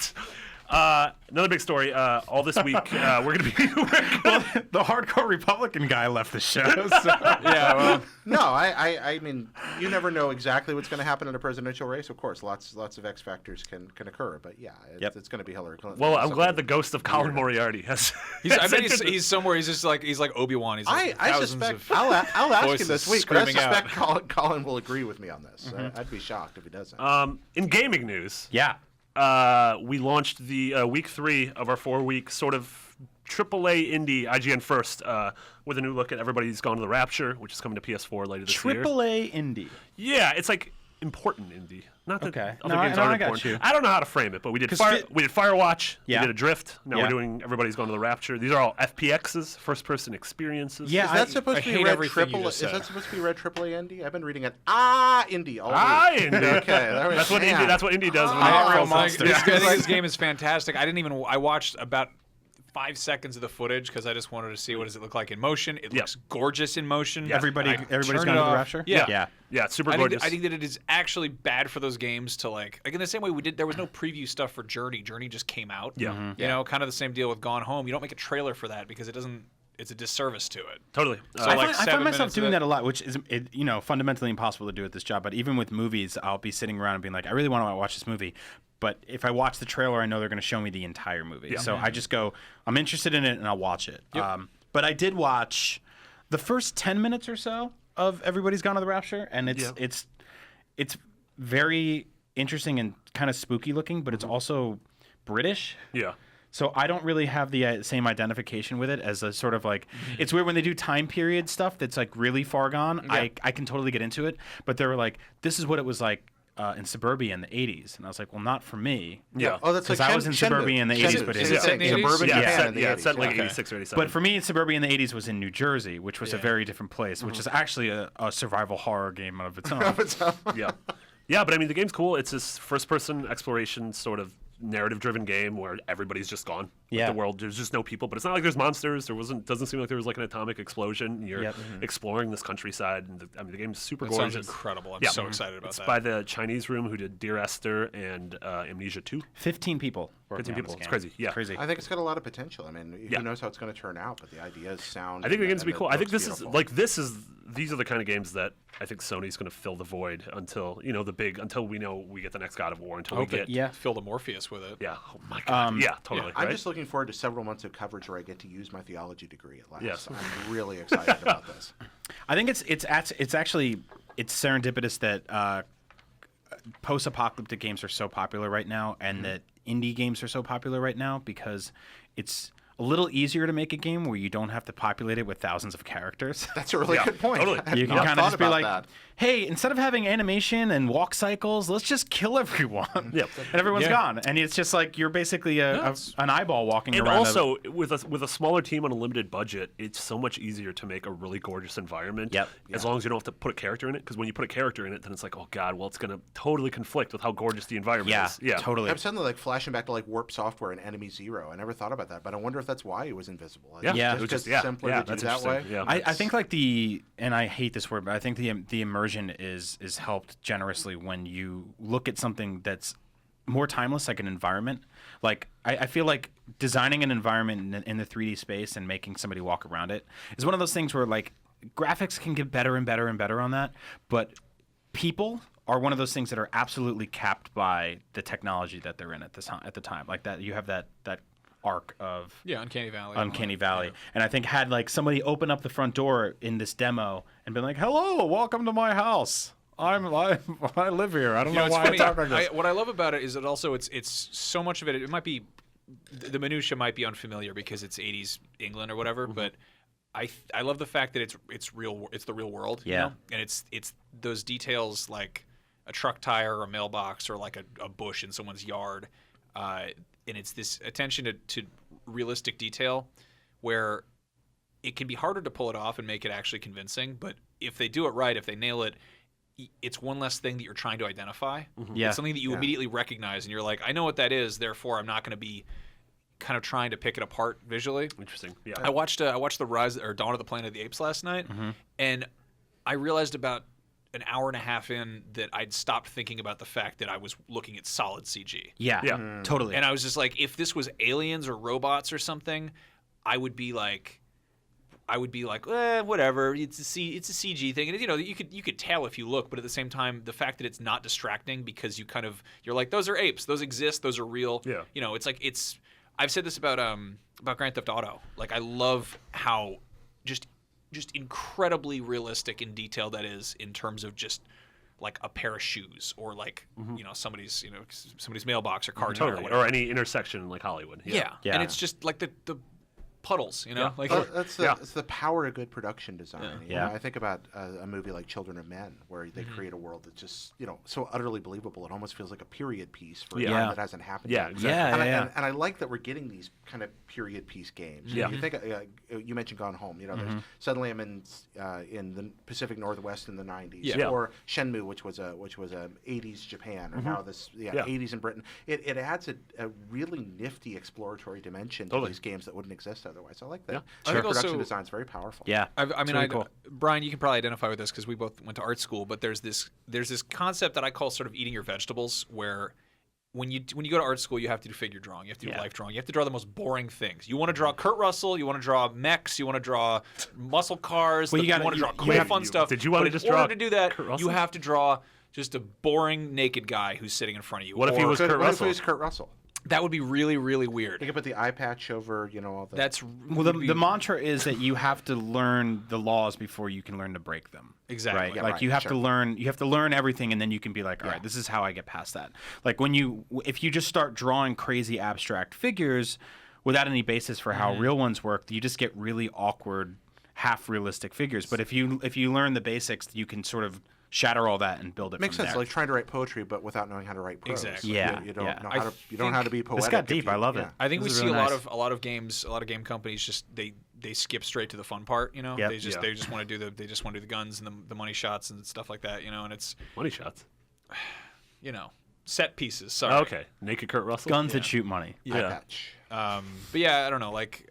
Another big story. All this week, we're going to be. The hardcore Republican guy left the show. So. Yeah, well, No, I mean, you never know exactly what's going to happen in a presidential race. Of course, lots of X factors can occur, but yeah, it's going to be Hillary Clinton. Well, I'm Something glad the ghost of Colin Moriarty has. I bet he's somewhere. He's just like Obi-Wan. He's like I thousands suspect of I'll ask him voices this week, but I screaming out. suspect Colin will agree with me on this. I'd be shocked if he doesn't. In gaming news, Yeah. we launched the week 3 of our 4-week sort of AAA indie IGN First with a new look at Everybody's Gone to the Rapture, which is coming to PS4 later this year. AAA indie. Yeah, it's like important indie. Not that Okay. other No, games I aren't got important. you. I don't know how to frame it, but we did 'Cause we did Firewatch, Yeah. we did Adrift. Now Yeah. we're doing Everybody's Gone to the Rapture. These are all FPXs, first-person experiences. Yeah. is that supposed I to be hate red everything you triple? just Is said. that supposed to be red AAA indie? I've been reading it indie all week. Indie. Okay, there we That's what go. indie. That's what indie does. When I they don't throw know, Mike. monsters. I think this game is fantastic. I watched about 5 seconds of the footage because I just wanted to see what does it look like in motion. It Yeah. looks gorgeous in motion. Everybody's Turn gone it to the off. Rapture? Yeah. Yeah. Yeah, it's super I think, gorgeous. I think that it is actually bad for those games to like in the same way we did. There was no preview stuff for Journey. Journey just came out. Yeah. Mhm. You know, kind of the same deal with Gone Home. You don't make a trailer for that because it doesn't. It's a disservice to it. Totally. So, I like, find 7 myself minutes of doing it. that a lot, which is fundamentally impossible to do at this job. But even with movies, I'll be sitting around and being like, I really want to watch this movie. But if I watch the trailer, I know they're going to show me the entire movie. Yeah. So I just go, I'm interested in it, and I'll watch it. Yep. But I did watch the first 10 minutes or so of Everybody's Gone to the Rapture, and it's very interesting and kind of spooky looking, but it's also British. Yeah. So I don't really have the same identification with it as a sort of like it's weird when they do time period stuff that's like really far gone. Yeah. I can totally get into it, but they were like, this is what it was like in suburbia in the 80s, and I was like, well, not for me. Yeah. Oh, that's like Because I was in suburbia in the 80s, but Is in it set in the 80s? suburban Yeah, Japan set, in the yeah, 80s. it's set like Okay. 86 or 87. But for me, suburbia in the 80s was in New Jersey, which was a Yeah. very different place, which is actually a survival horror game of its own. yeah. Yeah, but I mean, the game's cool. It's this first-person exploration sort of narrative-driven game where everybody's just gone. Like, Yeah. the world, there's just no people. But it's not like there's monsters. Doesn't seem like there was like an atomic explosion. You're Yep. exploring this countryside. And the game's super It sounds gorgeous. incredible. I'm Yeah. so excited about It's that. by the Chinese room who did Dear Esther and Amnesia 2. 15 people. working 15 on people. this It's game. crazy. Yeah. Crazy. I think it's got a lot of potential. I mean, Yeah. who knows how it's going to turn out, but the ideas sound. I think the game's and gonna be it cool. I think looks this beautiful. these are the kind of games that I think Sony's going to fill the void until until we know we get the next God of War, until we hope they get Yeah. fill the Morpheus with it. yeah. Oh my god. Yeah, totally. I'm right? just looking forward to several months of coverage where I get to use my theology degree at last. Yes. I'm really excited about this. I think it's actually serendipitous that post-apocalyptic games are so popular right now, and that indie games are so popular right now because it's a little easier to make a game where you don't have to populate it with thousands of characters. That's a really Yeah, good point. totally. I have You can not kind of thought just be about like, that. hey, instead of having animation and walk cycles, let's just kill everyone. Yep. And everyone's Yeah. gone. And it's just like you're basically an eyeball walking And around. also, with a smaller team on a limited budget, it's so much easier to make a really gorgeous environment. Yep. As long as you don't have to put a character in it, because when you put a character in it, then it's like, oh god, well, it's gonna totally conflict with how gorgeous the environment yeah, is. Yeah, totally. I'm suddenly like flashing back to like Warp Software and Enemy Zero. I never thought about that, but I wonder if that's why it was invisible. Yeah. Yeah. just It was 'cause just- yeah, it's simpler yeah, to do that's that way. interesting. Yeah. I think like and I hate this word, but I think the immersion is helped generously when you look at something that's more timeless, like an environment. Like I feel like designing an environment in the 3D space and making somebody walk around it is one of those things where like graphics can get better and better and better on that, but people are one of those things that are absolutely capped by the technology that they're in at the time. Like that, you have that arc of Uncanny Valley. Uncanny Valley. And I think had like somebody open up the front door in this demo and been like, "Hello, welcome to my house. I live here. I don't know It's why funny. I talk like this." What I love about it is that also it's so much of it. It might be the minutia might be unfamiliar because it's 80s England or whatever, but I love the fact that it's real. It's the real world. You know? And it's those details like a truck tire or a mailbox or like a bush in someone's yard. And it's this attention to realistic detail where it can be harder to pull it off and make it actually convincing. But if they do it right, if they nail it, it's one less thing that you're trying to identify. Yeah. It's something that you immediately recognize, and you're like, I know what that is, therefore I'm not going to be kind of trying to pick it apart visually. Interesting. Yeah. I watched the Rise or Dawn of the Planet of the Apes last night, and I realized about an hour and a half in that I'd stopped thinking about the fact that I was looking at solid CG. Yeah. Totally. And I was just like, if this was aliens or robots or something, I would be like, whatever. It's a CG thing, and you could tell if you look, but at the same time, the fact that it's not distracting because you're like, those are apes, those exist, those are real. Yeah. It's like I've said this about Grand Theft Auto. Like, I love how just incredibly realistic in detail that is in terms of just like a pair of shoes or like somebody's mailbox or car tire or Totally. whatever. Or any intersection in like Hollywood. Yeah. And it's just like the puddles, like It's the power of good production design. You know, I think about a movie like Children of Men, where they create a world that's just so utterly believable. It almost feels like a period piece for a time that hasn't happened Yeah, yet. exactly. And I like that we're getting these kind of period piece games. Yeah. You think you mentioned Gone Home. There's, suddenly I'm in the Pacific Northwest in the 90s, Yeah. or Shenmue, which was a 80s Japan, or now this 80s in Britain. It adds a really nifty exploratory dimension to these games that wouldn't exist otherwise. I like that. Yeah. I think Production also- design is very powerful. Yeah. I cool. Brian, you can probably identify with this because we both went to art school. But there's this concept that I call sort of eating your vegetables, where when you go to art school, you have to do figure drawing, you have to do life drawing, you have to draw the most boring things. You want to draw Kurt Russell, you want to draw mechs, you want to draw muscle cars, Well, you want to draw cool, fun stuff. Did you want but to just in draw order to do that, Kurt you Russell? have to draw just a boring naked guy who's sitting in front of you. What if he was Kurt What if Russell? it was Kurt Russell? That would be really, really weird. You could put the eye patch over, all the. That's Well, the mantra is that you have to learn the laws before you can learn to break them. Exactly. Right? Yeah, Like right, you have sure. to learn everything, and then you can be like, all right, this is how I get past that. Like if you just start drawing crazy abstract figures without any basis for how real ones work, you just get really awkward, half realistic figures. But if you learn the basics, you can sort of shatter all that and build it Makes from sense. there. Like trying to write poetry, but without knowing how to write prose. Exactly. Yeah, You don't yeah. know I how to. You don't know how to be poetic. This got if deep. you- I love it. yeah. I think we This is see really a lot nice. of games, a lot of game companies just they skip straight to the fun part. Yep. They just want to do the guns and the money shots and stuff like that. And it's Money shots. set pieces. Sorry. Oh, okay. Naked Kurt Russell. Guns that shoot money. Eye Yeah. patch. But yeah, I don't know. Like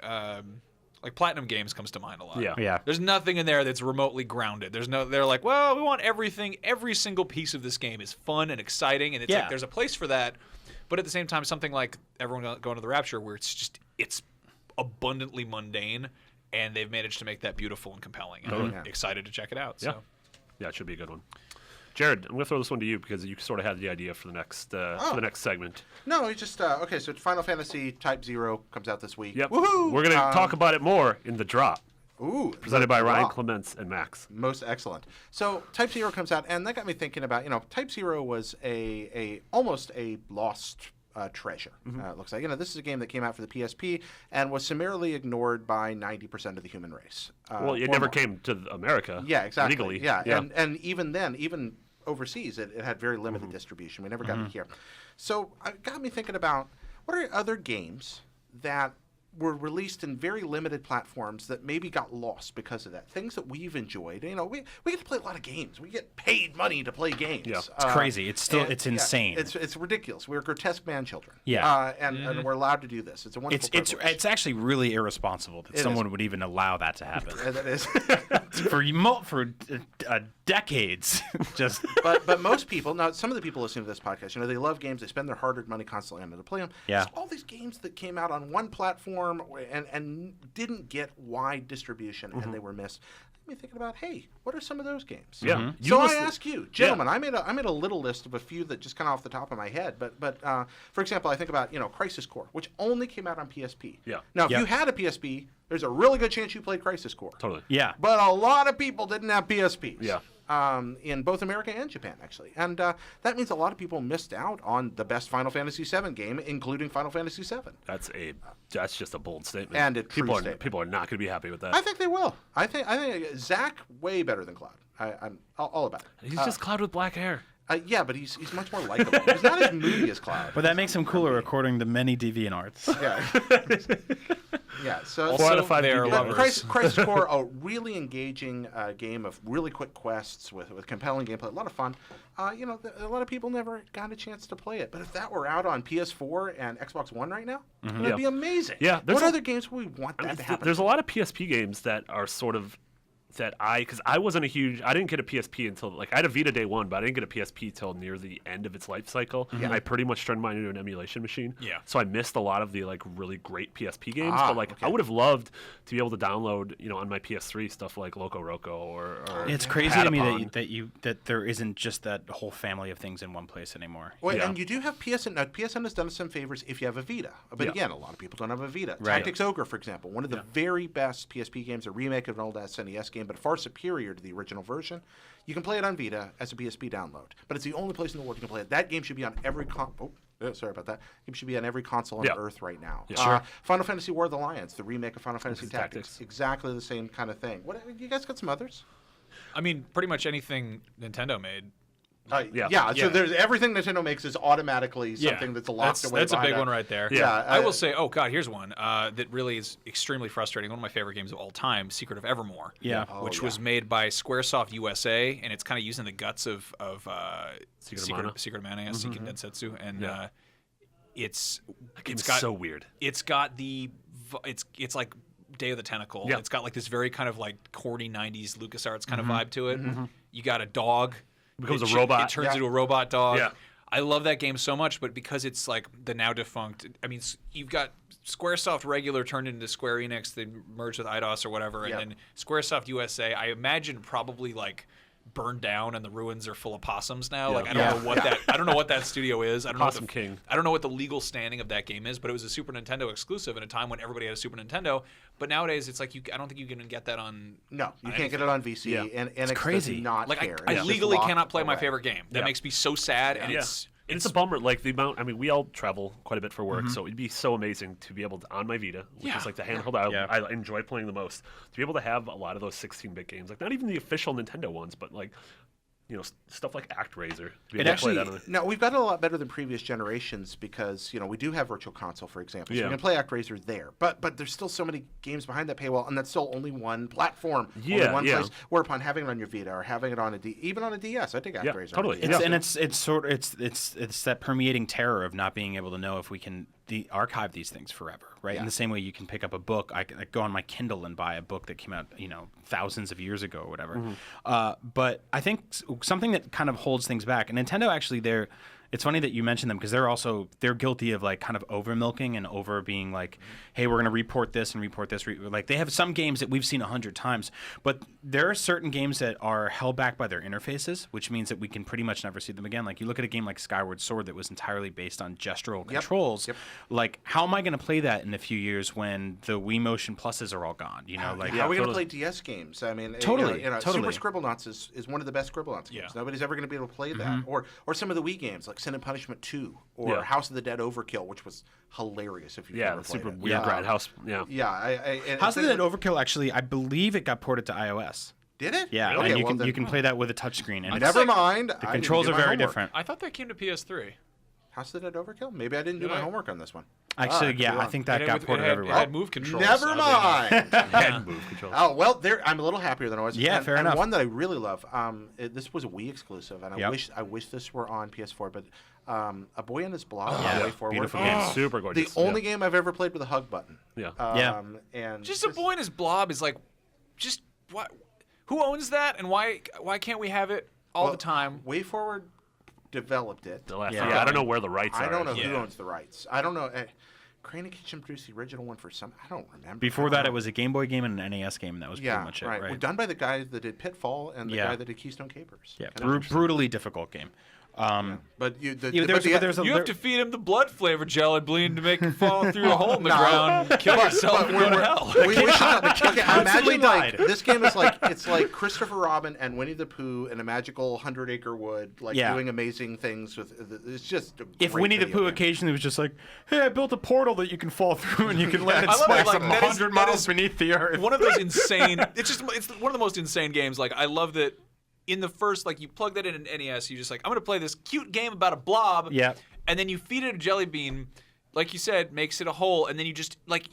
Platinum Games comes to mind a lot. Yeah. Yeah. There's nothing in there that's remotely grounded. They're like, well, we want everything. Every single piece of this game is fun and exciting, and it's like there's a place for that. But at the same time, something like everyone going to the Rapture, where it's abundantly mundane, and they've managed to make that beautiful and compelling. And I'm excited to check it out. Yeah. So. Yeah, it should be a good one. Jared, I'm going to throw this one to you because you sort of had the idea for the next segment. No, it's just okay. So Final Fantasy Type 0 comes out this week. Yep. Woohoo! We're going to talk about it more in the drop, Ooh, presented by Ryan wow. Clements and Max. Most excellent. So Type 0 comes out, and that got me thinking about, Type 0 was a almost a lost treasure. It looks like, this is a game that came out for the PSP and was summarily ignored by 90% of the human race. Well, it or never more. came to America. Yeah, exactly. Legally. Yeah. And even then, even overseas, it had very limited distribution. We never got it here. So it got me thinking about what are other games that were released in very limited platforms that maybe got lost because of that. Things that we've enjoyed. We get to play a lot of games. We get paid money to play games. Yeah. It's crazy. It's insane. It's ridiculous. We're grotesque man children. Yeah. And we're alled to do this. It's a wonderful privilege. It's actually really irresponsible that someone would even allow that to happen That is. for decades. Just but most people, now some of the people listening to this podcast, they love games. They spend their hard-earned money constantly on it to play them. Yeah. There's all these games that came out on one platform and didn't get wide distribution, and they were missed. me thinking about, hey, what are some of those games? Yeah. You So I listed- ask you, gentlemen, I made a little list of a few that just kind of off the top of my head. But for example, I think about Crisis Core, which only came out on PSP. Yeah. Now, if Yep. you had a PSP, there's a really good chance you played Crisis Core. Totally. Yeah. But a lot of people didn't have PSPs. Yeah. In both America and Japan, actually. And that means a lot of people missed out on the best Final Fantasy VII game, including Final Fantasy VII. That's just a bold statement. And a true statement. People are not going to be happy with that. I think they will. I think Zach way better than Cloud. I'm all about it. He's just Cloud with black hair. Yeah, but he's much more likable. He's not as moody as Cloud. But that makes him cooler according to many DeviantArts. Yeah. Yeah. So Also, 4 out of 5 they're DB but lovers. Crisis Core, a really engaging game of really quick quests with compelling gameplay, a lot of fun. A lot of people never got a chance to play it. But if that were out on PS4 and Xbox One right now, it'd Yeah. be amazing. Yeah, there's What a- other games would we want that to happen? There's a lot of PSP games that are sort of because I wasn't I didn't get a PSP until I had a Vita day one, but I didn't get a PSP till near the end of its life cycle. And I pretty much turned mine into an emulation machine. Yeah. So I missed a lot of the really great PSP games. But okay. I would have loved to be able to download on my PS3 stuff like Loco Roco or It's crazy to me Patapon. that there isn't just that whole family of things in one place anymore. Well, Yeah. and you do have PSN. Now, PSN has done us some favors if you have a Vita. But Yeah. again, a lot of people don't have a Vita. Right. Tactics Ogre, for example, one of the very best PSP games, a remake of an old SNES game, but far superior to the original version. You can play it on Vita as a PSP download, but it's the only place in the world you can play it. That game should be on every sorry about that. It should be on every console on Yeah. Earth right now. Yeah. Sure. Final Fantasy War of the Lions, the remake of Final Fantasy Tactics. Tactics. Exactly the same kind of thing. What you guys got some others? I mean, pretty much anything Nintendo made. Yeah. So there's everything Nintendo makes is automatically Yeah. something that's locked away. That's a behind big one right there. Yeah. Yeah, I will say, oh god, here's one that really is extremely frustrating. One of my favorite games of all time, Secret of Evermore. Yeah. Which was made by SquareSoft USA, and it's kind of using the guts of Secret of Mana. Secret of Mana, Seiken Densetsu, and Yeah. it's Game's got so weird. it's got it's like Day of the Tentacle. Yeah. It's got like this very kind of like corny '90s LucasArts kind of vibe to it. You got a dog. Becomes a It robot. It turns into a robot dog. Yeah. I love that game so much, but because it's like the now defunct. I mean, you've got SquareSoft regular turned into Square Enix. They merged with Eidos or whatever, Yep. and then SquareSoft USA. I imagine probably like burned down and the ruins are full of possums now. Yeah. Like I don't know what that studio is. I don't Possum know King. I don't know what the legal standing of that game is, but it was a Super Nintendo exclusive in a time when everybody had a Super Nintendo. But nowadays it's like I don't think you can get that on. No, you can't get it on VC, Yeah. and it crazy. does not Like care. I It's just legally locked cannot play my away. favorite game. That Yeah. makes me so sad, and Yeah. It's a bummer. Like the amount. I mean, we all travel quite a bit for work, so it'd be so amazing to be able to on my Vita, which Yeah. is like the handheld Yeah. I enjoy playing the most, to be able to have a lot of those 16-bit games, like not even the official Nintendo ones, but like stuff like ActRaiser. To be able to play that on it. No, we've got it a lot better than previous generations because we do have Virtual Console, for example, so Yeah. we can play ActRaiser there. But there's still so many games behind that paywall, and that's still only one platform, only Yeah, one yeah. place. Whereupon having it on your Vita or having it on even on a DS, I take ActRaiser. on a totally. DS. It's, Yeah. and it's that permeating terror of not being able to know if we can archive these things forever, right? In the same way you can pick up a book, I go on my Kindle and buy a book that came out, thousands of years ago or whatever. But I think something that kind of holds things back, and Nintendo actually, it's funny that you mentioned them because they're guilty of like kind of over milking and over being like, hey, we're going to report this and report this. Like they have some games that we've seen 100 times, but there are certain games that are held back by their interfaces, which means that we can pretty much never see them again. Like you look at a game like Skyward Sword that was entirely based on gestural controls. Yep. Like how am I going to play that in a few years when the Wii Motion Pluses are all gone? Like How are we going to totally. play DS games? I mean, Totally, totally. Super Scribblenauts is one of the best Scribblenauts games. Yeah. Nobody's ever going to be able to play that. Or some of the Wii games like Sin and Punishment 2 or Yeah. House of the Dead Overkill, which was hilarious if you've Yeah, never the played super it. weird grindhouse. Yeah. Yeah, House of the Dead Overkill actually, I believe it got ported to iOS. Did it? Yeah, Okay, and you well can then- you can play that with a touchscreen. And Never mind. The controls are very different. I thought that came to PS3. House of the Dead Overkill? Maybe I didn't do Did my I? homework on this one. Actually, could yeah, be I wrong. think that got ported it everywhere. had move controls. Never oddly mind. Head move control. Oh well, I'm a little happier than I was. Yeah, and, fair and enough. One that I really love. This was a Wii exclusive, and Yep. I wish this were on PS4. But A Boy and His Blob, yeah. Way Forward. Beautiful game. game. Super The gorgeous. only game I've ever played with a hug button. Yeah. Yeah. And Just a boy and his blob is like, just what? Who owns that, and why can't we have it all the time? Way Forward developed it. The last Yeah. yeah. I don't know where the rights are. I don't know Yeah. who owns the rights. I don't know. Crane and Kitchen produced the original one for some. I don't remember. Before that, it was a Game Boy game and an NES game, and that was pretty much it. Right. Well, done by the guy that did Pitfall and the guy that did Keystone Capers. Yeah, brutally difficult game. But you, the, Yeah, but the, You have to feed him the blood flavored jelly bean to make him fall through a hole in the ground, kill yourself, and go to hell. we should, okay, constantly imagine died. this game is like it's like Christopher Robin and Winnie the Pooh in a magical 100-acre wood, doing amazing things with. It's just a If great Winnie the video Pooh game. occasionally was just like, "Hey, I built a portal that you can fall through and you can land and I love smash it, like, them that is- 100 that miles is beneath the earth." One of those insane. It's one of the most insane games. Like I love that. In the first, like you plug that in an NES, you just like I'm gonna play this cute game about a blob. Yeah. And then you feed it a jelly bean, like you said, makes it a hole, and then you just like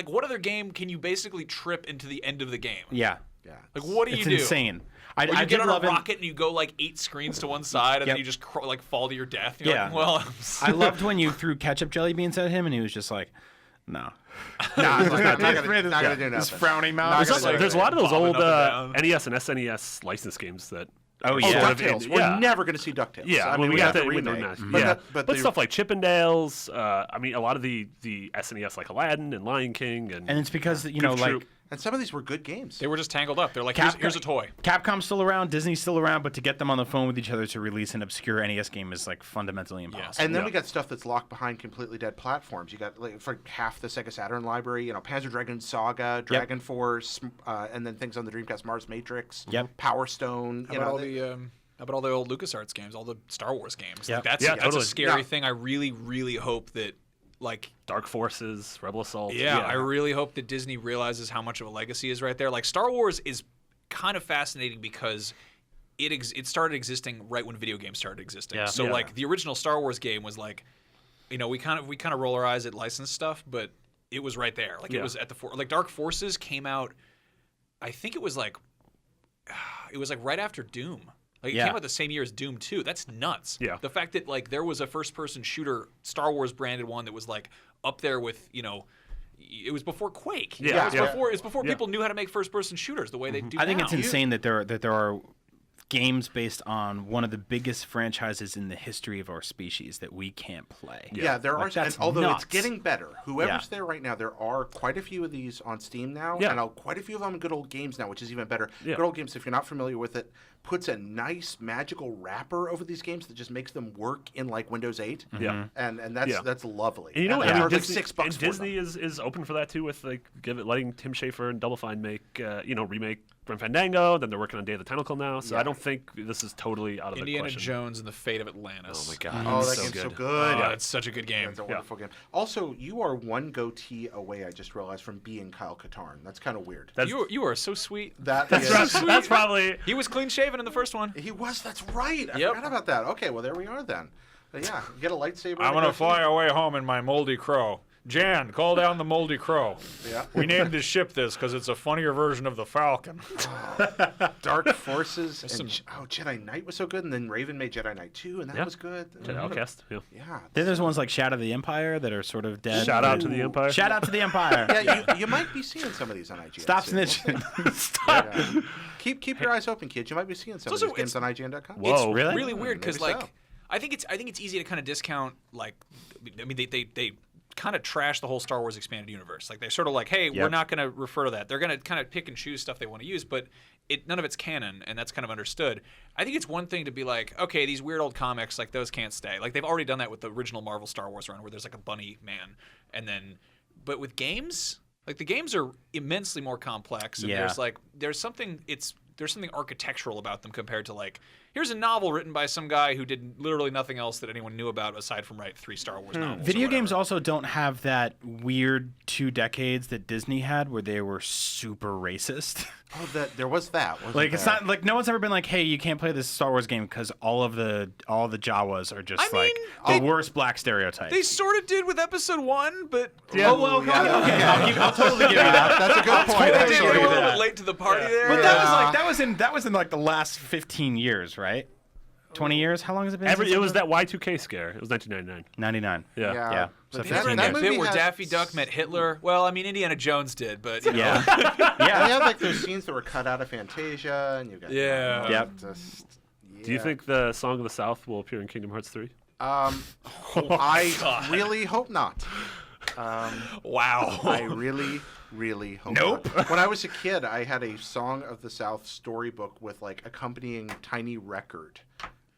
what other game can you basically trip into the end of the game? Yeah. Yeah. Like what do It's you do? insane. Or you I get did on a love it. rocket and you go like 8 screens to one side, and then Yep. you just like fall to your death. You're Yeah. like, well, I loved when you threw ketchup jelly beans at him and he was just like, "No." Nah, it's not gonna do His nothing. frowny mouth. Not He's gonna just like, There's a lot of those bobbing old up and down. NES and SNES license games that. Oh, are yeah. sort of DuckTales. in- We're never going to see DuckTales. Yeah, I mean, we got got the the remake. remaster. But Yeah, but but the- stuff like Chippendales. I mean, a lot of the SNES like Aladdin and Lion King and. and it's because, you know, Goof like, Troop. and some of these were good games. they were just tangled up. They're like, Capcom- here's a toy. Capcom's still around, Disney's still around, but to get them on the phone with each other to release an obscure NES game is like fundamentally impossible. And then Yeah. we got stuff that's locked behind completely dead platforms. You got like, for half the Sega Saturn library, Panzer Dragoon Saga, Dragon Force, and then things on the Dreamcast, Mars Matrix, Yep. Power Stone. How about all the old LucasArts games, all the Star Wars games? Yeah. Like, that's Yeah, that's totally. a scary Yeah. thing. I really, really hope that like Dark Forces, Rebel Assault. Yeah, I really hope that Disney realizes how much of a legacy is right there. Like Star Wars is kind of fascinating because it started existing right when video games started existing. Yeah. So Yeah. like the original Star Wars game was like, we kind of roll our eyes at licensed stuff, but it was right there. Like it Yeah. was at the like Dark Forces came out. I think it was like right after Doom. Like it Yeah. came out the same year as Doom 2. That's nuts. Yeah. The fact that like there was a first-person shooter Star Wars branded one that was like up there with, it was before Quake. Yeah, It yeah. was before people knew how to make first-person shooters the way they do I think now. it's insane that there are games based on one of the biggest franchises in the history of our species that we can't play. Yeah, there Like, are. that's And although nuts. it's getting better, whoever's Yeah. there right now, there are quite a few of these on Steam now, Yeah. and quite a few of them good old games now, which is even better. Yeah. Good old games, if you're not familiar with it, puts a nice magical wrapper over these games that just makes them work in like Windows 8. Yeah. And that's Yeah. that's lovely. And you know what? and I mean, they're like Disney, $6 and for Disney them. is open for that too, with like letting Tim Schafer and Double Fine make remake Grim Fandango. Then they're working on Day of the Tentacle now, so I don't think this is totally out of the Indiana question. Jones and the Fate of Atlantis. Oh my god! Oh, that so game's good. so good. Oh, it's such a good game. It's a wonderful game. Also, you are one goatee away, I just realized, from being Kyle Katarn. That's kind of weird. That's, You are so sweet. that's probably He was clean shaven in the first one. He was. That's right. I Yep. forgot about that. Okay, well there we are then. But yeah, get a lightsaber. I'm and a gonna goatee. fly away home in my moldy crow. Jan, call down the moldy crow. Yeah. We named this ship this because it's a funnier version of the Falcon. Dark Forces and some- Jedi Knight was so good, and then Raven made Jedi Knight 2, and that Yeah. was good. Jedi Outcast. Yeah. Yeah. Then there's ones like Shadow of the Empire that are sort of dead. Shout out to the Empire. Shout out to the Empire. Yeah, you might be seeing some of these on IGN. Stop soon. snitching. Yeah. Keep your eyes open, kids. You might be seeing some of also- these games on IGN.com. Whoa. It's Really? really weird because Maybe like so. I think it's easy to kind of discount like they kind of trash the whole Star Wars expanded universe. Like they're sort of like, hey, we're Yep. not going to refer to that. They're going to kind of pick and choose stuff they want to use, but none of it's canon, and that's kind of understood. I think it's one thing to be like, okay, these weird old comics, like those can't stay. Like they've already done that with the original Marvel Star Wars run, where there's like a bunny man, and then, but with games, like the games are immensely more complex, and Yeah. there's something architectural about them compared to like, here's a novel written by some guy who did literally nothing else that anyone knew about aside from write 3 Star Wars novels. or Video games whatever. also don't have that weird 2 decades that Disney had where they were super racist. Oh, there was that. Wasn't Like it's there? not like no one's ever been like, hey, you can't play this Star Wars game because all the Jawas are just I like mean, the worst black stereotypes. They sort of did with episode 1, but Oh well, yeah. okay, I'll totally give you that. That's a good point. they Actually, were a Actually. little that. bit late to the party there. But Yeah. that was in like the last 15 years, right? 20 years? How long has it been? since It was that? that Y2K scare. It was 1999. 99. Yeah. Yeah. But So that- 15 that years. movie bit where has- Daffy Duck met Hitler. Well, I mean, Indiana Jones did, but you know. Yeah. They yeah. had like those scenes that were cut out of Fantasia, and you got Yeah. Yep. Just, Do you yeah. think the Song of the South will appear in Kingdom Hearts 3? I really hope not. Wow. I really, really hope Nope. not. When I was a kid, I had a Song of the South storybook with like accompanying tiny record.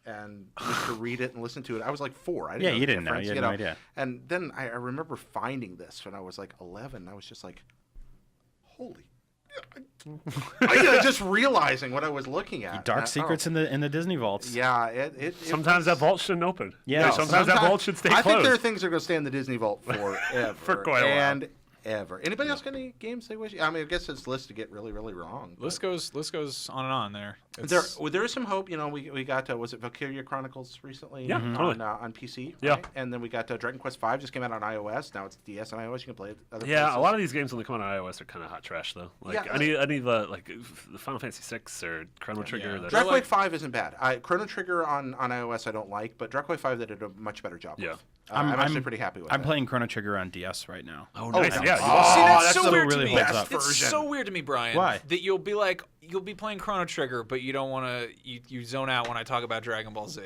And used to read it and listen to it. I was like 4. I didn't Yeah, know you the didn't know. difference, You had no idea. And then I remember finding this when I was like 11. I was just like, holy. Just realizing what I was looking at. Dark secrets in the Disney vaults. Yeah, it Sometimes that vault shouldn't open. Yeah. Sometimes that vault should stay I closed. think there are things that are going to stay in the Disney vault forever. For quite a while. And ever. Anybody else got any games they wish? I mean, I guess this list to get really, really wrong. List goes on and on there. There is some hope. You know, we got was it Valkyria Chronicles recently? Yeah, totally. On PC. Yeah. Right? And then we got Dragon Quest V just came out on iOS. Now it's DS and iOS. You can play it. Other Yeah, places. a lot of these games when they come out on iOS are kind of hot trash though. Like Yeah, any of the the Final Fantasy VI or Chrono Trigger. Yeah. that- Dragon Quest V isn't bad. Chrono Trigger on iOS I don't like, but Dragon Quest V they did a much better job. Yeah. With. I'm actually pretty happy with. I'm that. playing Chrono Trigger on DS right now. Oh, nice. nice. Yeah. See, that's that's so the weird to really me. holds up. It's version. so weird to me, Brian. Why? That you'll be playing Chrono Trigger, but you don't want to. You zone out when I talk about Dragon Ball Z.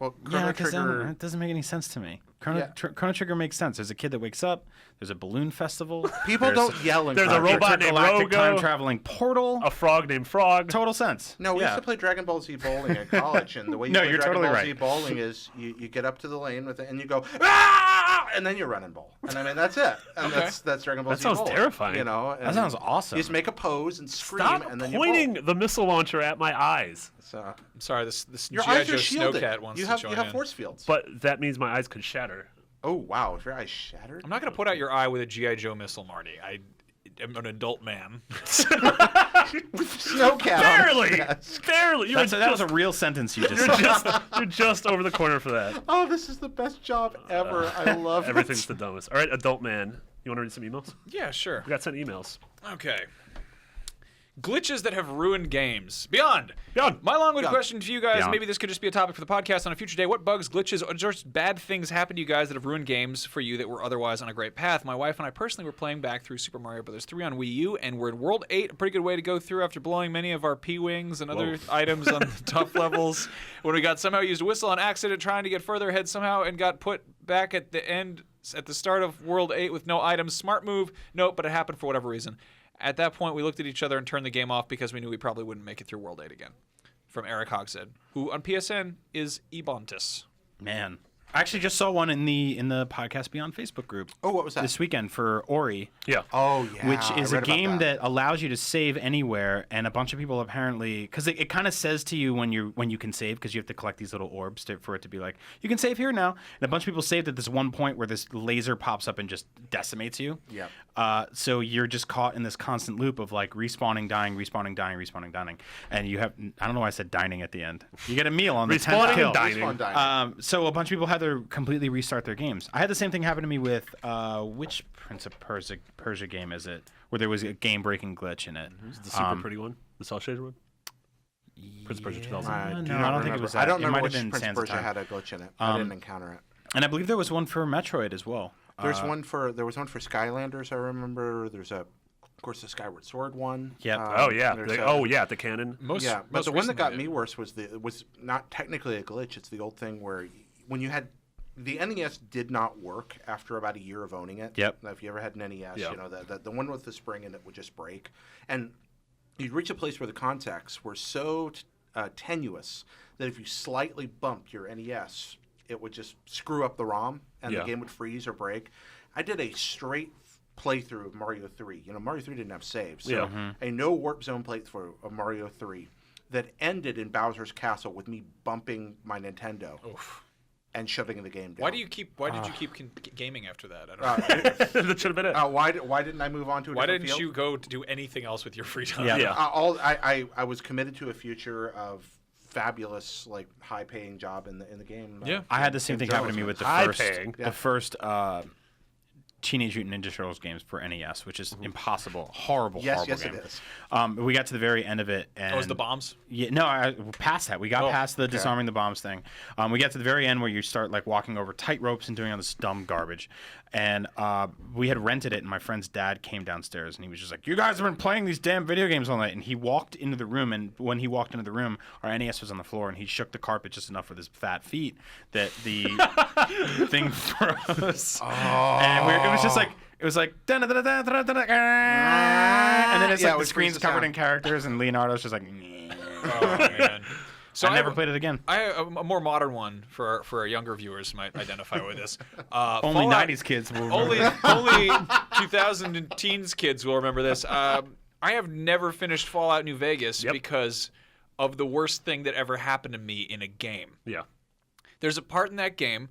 Well, Yeah, Chrono because Trigger. it doesn't make any sense to me. Chrono Trigger makes sense. There's a kid that wakes up. There's a balloon festival. People don't yell in there's a Chrono Trigger. robot named Galactic Rogo. time traveling portal. A frog named Frog. Total sense. No, we yeah. used to play Dragon Ball Z bowling at college, and the way you No, play you're Dragon totally Ball right. Z bowling is you get up to the lane with it, and you go ah, and then you run and bowl, and I mean that's it, and that's Dragon Ball That Z sounds bowling, terrifying. You know, That sounds awesome. You just make a pose and scream, Stop and then pointing you the missile launcher at my eyes. bowl. So I'm sorry, this your G.I. eyes Joe are shielded. Snowcat wants You to have join you have in. force fields. But that means my eyes could shatter. Oh wow, if your eyes shattered. I'm not gonna put out your eye with a G.I. Joe missile, Marty. I am an adult man. Snowcat. on Barely, the desk. barely. That was a real sentence you just You're said. you're just over the corner for that. Oh, this is the best job ever. I love Everything's it. the dumbest. All right, adult man. You want to read some emails? Yeah, sure. We got sent emails. Okay. Glitches that have ruined games. Beyond. Beyond. My long-winded Beyond. question to you guys, Beyond. maybe this could just be a topic for the podcast on a future day. What bugs, glitches, or just bad things happen to you guys that have ruined games for you that were otherwise on a great path? My wife and I personally were playing back through Super Mario Bros. 3 on Wii U, and we're in World 8, a pretty good way to go through after blowing many of our P-Wings and other items on the tough levels. When we got somehow used a whistle on accident trying to get further ahead somehow and got put back at the end, at the start of World 8 with no items. Smart move. Nope, but it happened for whatever reason. At that point, we looked at each other and turned the game off because we knew we probably wouldn't make it through World 8 again. From Eric Hogshead, who on PSN is Ebontis. Man, I actually just saw one in the Podcast Beyond Facebook group. Oh, what was that? This weekend for Ori. Yeah. Oh yeah. Which is I a read about game that allows you to save anywhere, and a bunch of people apparently, because it kind of says to you when you can save, because you have to collect these little orbs for it to be like, you can save here now. And a bunch of people saved at this one point where this laser pops up and just decimates you. Yep. So you're just caught in this constant loop of like respawning, dying, respawning, dying, respawning, dying, and you have, I don't know why I said dining at the end. You get a meal on the 10th Respawning kill. and dining. Respawn dining. So a bunch of people had to completely restart their games. I had the same thing happen to me with which Prince of Persia game is it? Where there was a game-breaking glitch in it. The super pretty one, the cell shaded one. Prince of Persia 2000. I do no, not I don't think it remember. was I that. don't It remember might which have been Prince of Sands of Persia Time. had a glitch in it. I didn't encounter it. And I believe there was one for Metroid as well. There was one for Skylanders. I remember. There's of course, the Skyward Sword one. Yep. Oh yeah. there's The canon. Yeah, but the one that got me worse was not technically a glitch. It's the old thing where when you had the NES did not work after about a year of owning it. Yep. Now, if you ever had an NES, Yeah. you know the one with the spring in it would just break, and you'd reach a place where the contacts were so tenuous that if you slightly bumped your NES, it would just screw up the ROM and Yeah. the game would freeze or break. I did a straight playthrough of Mario 3. You know, Mario 3 didn't have saves. So Yeah. a no warp zone playthrough of Mario 3 that ended in Bowser's Castle with me bumping my Nintendo and shutting the game down. Why did you keep gaming after that? I don't know. That should have been it. Why didn't I move on to a Why different didn't field? you go to do anything else with your free time? Yeah. Yeah. I was committed to a future of fabulous, like high paying job in the game. Yeah. I had the same in thing happen to me with the High first paying. Yeah. the first Teenage Mutant Ninja Turtles games for NES, which is impossible, horrible Yes, game. it is. We got to the very end of it, and Oh, was the bombs? Yeah, no, past that. We got past the disarming the bombs thing. We got to the very end where you start like walking over tight ropes and doing all this dumb garbage. And we had rented it, and my friend's dad came downstairs, and he was just like, "You guys have been playing these damn video games all night." And he walked into the room, and when he walked into the room, our NES was on the floor, and he shook the carpet just enough with his fat feet that the thing froze. And it was just like and then it's Yeah, like the which screen's freaks us covered out. in characters, and Leonardo's just like. Oh man. So I never have- played it again. I have a more modern one for our younger viewers might identify with this. Only Fallout- 90s kids will Only remember. only 2000 and teens kids will remember this. I have never finished Fallout New Vegas Yep. because of the worst thing that ever happened to me in a game. Yeah. There's a part in that game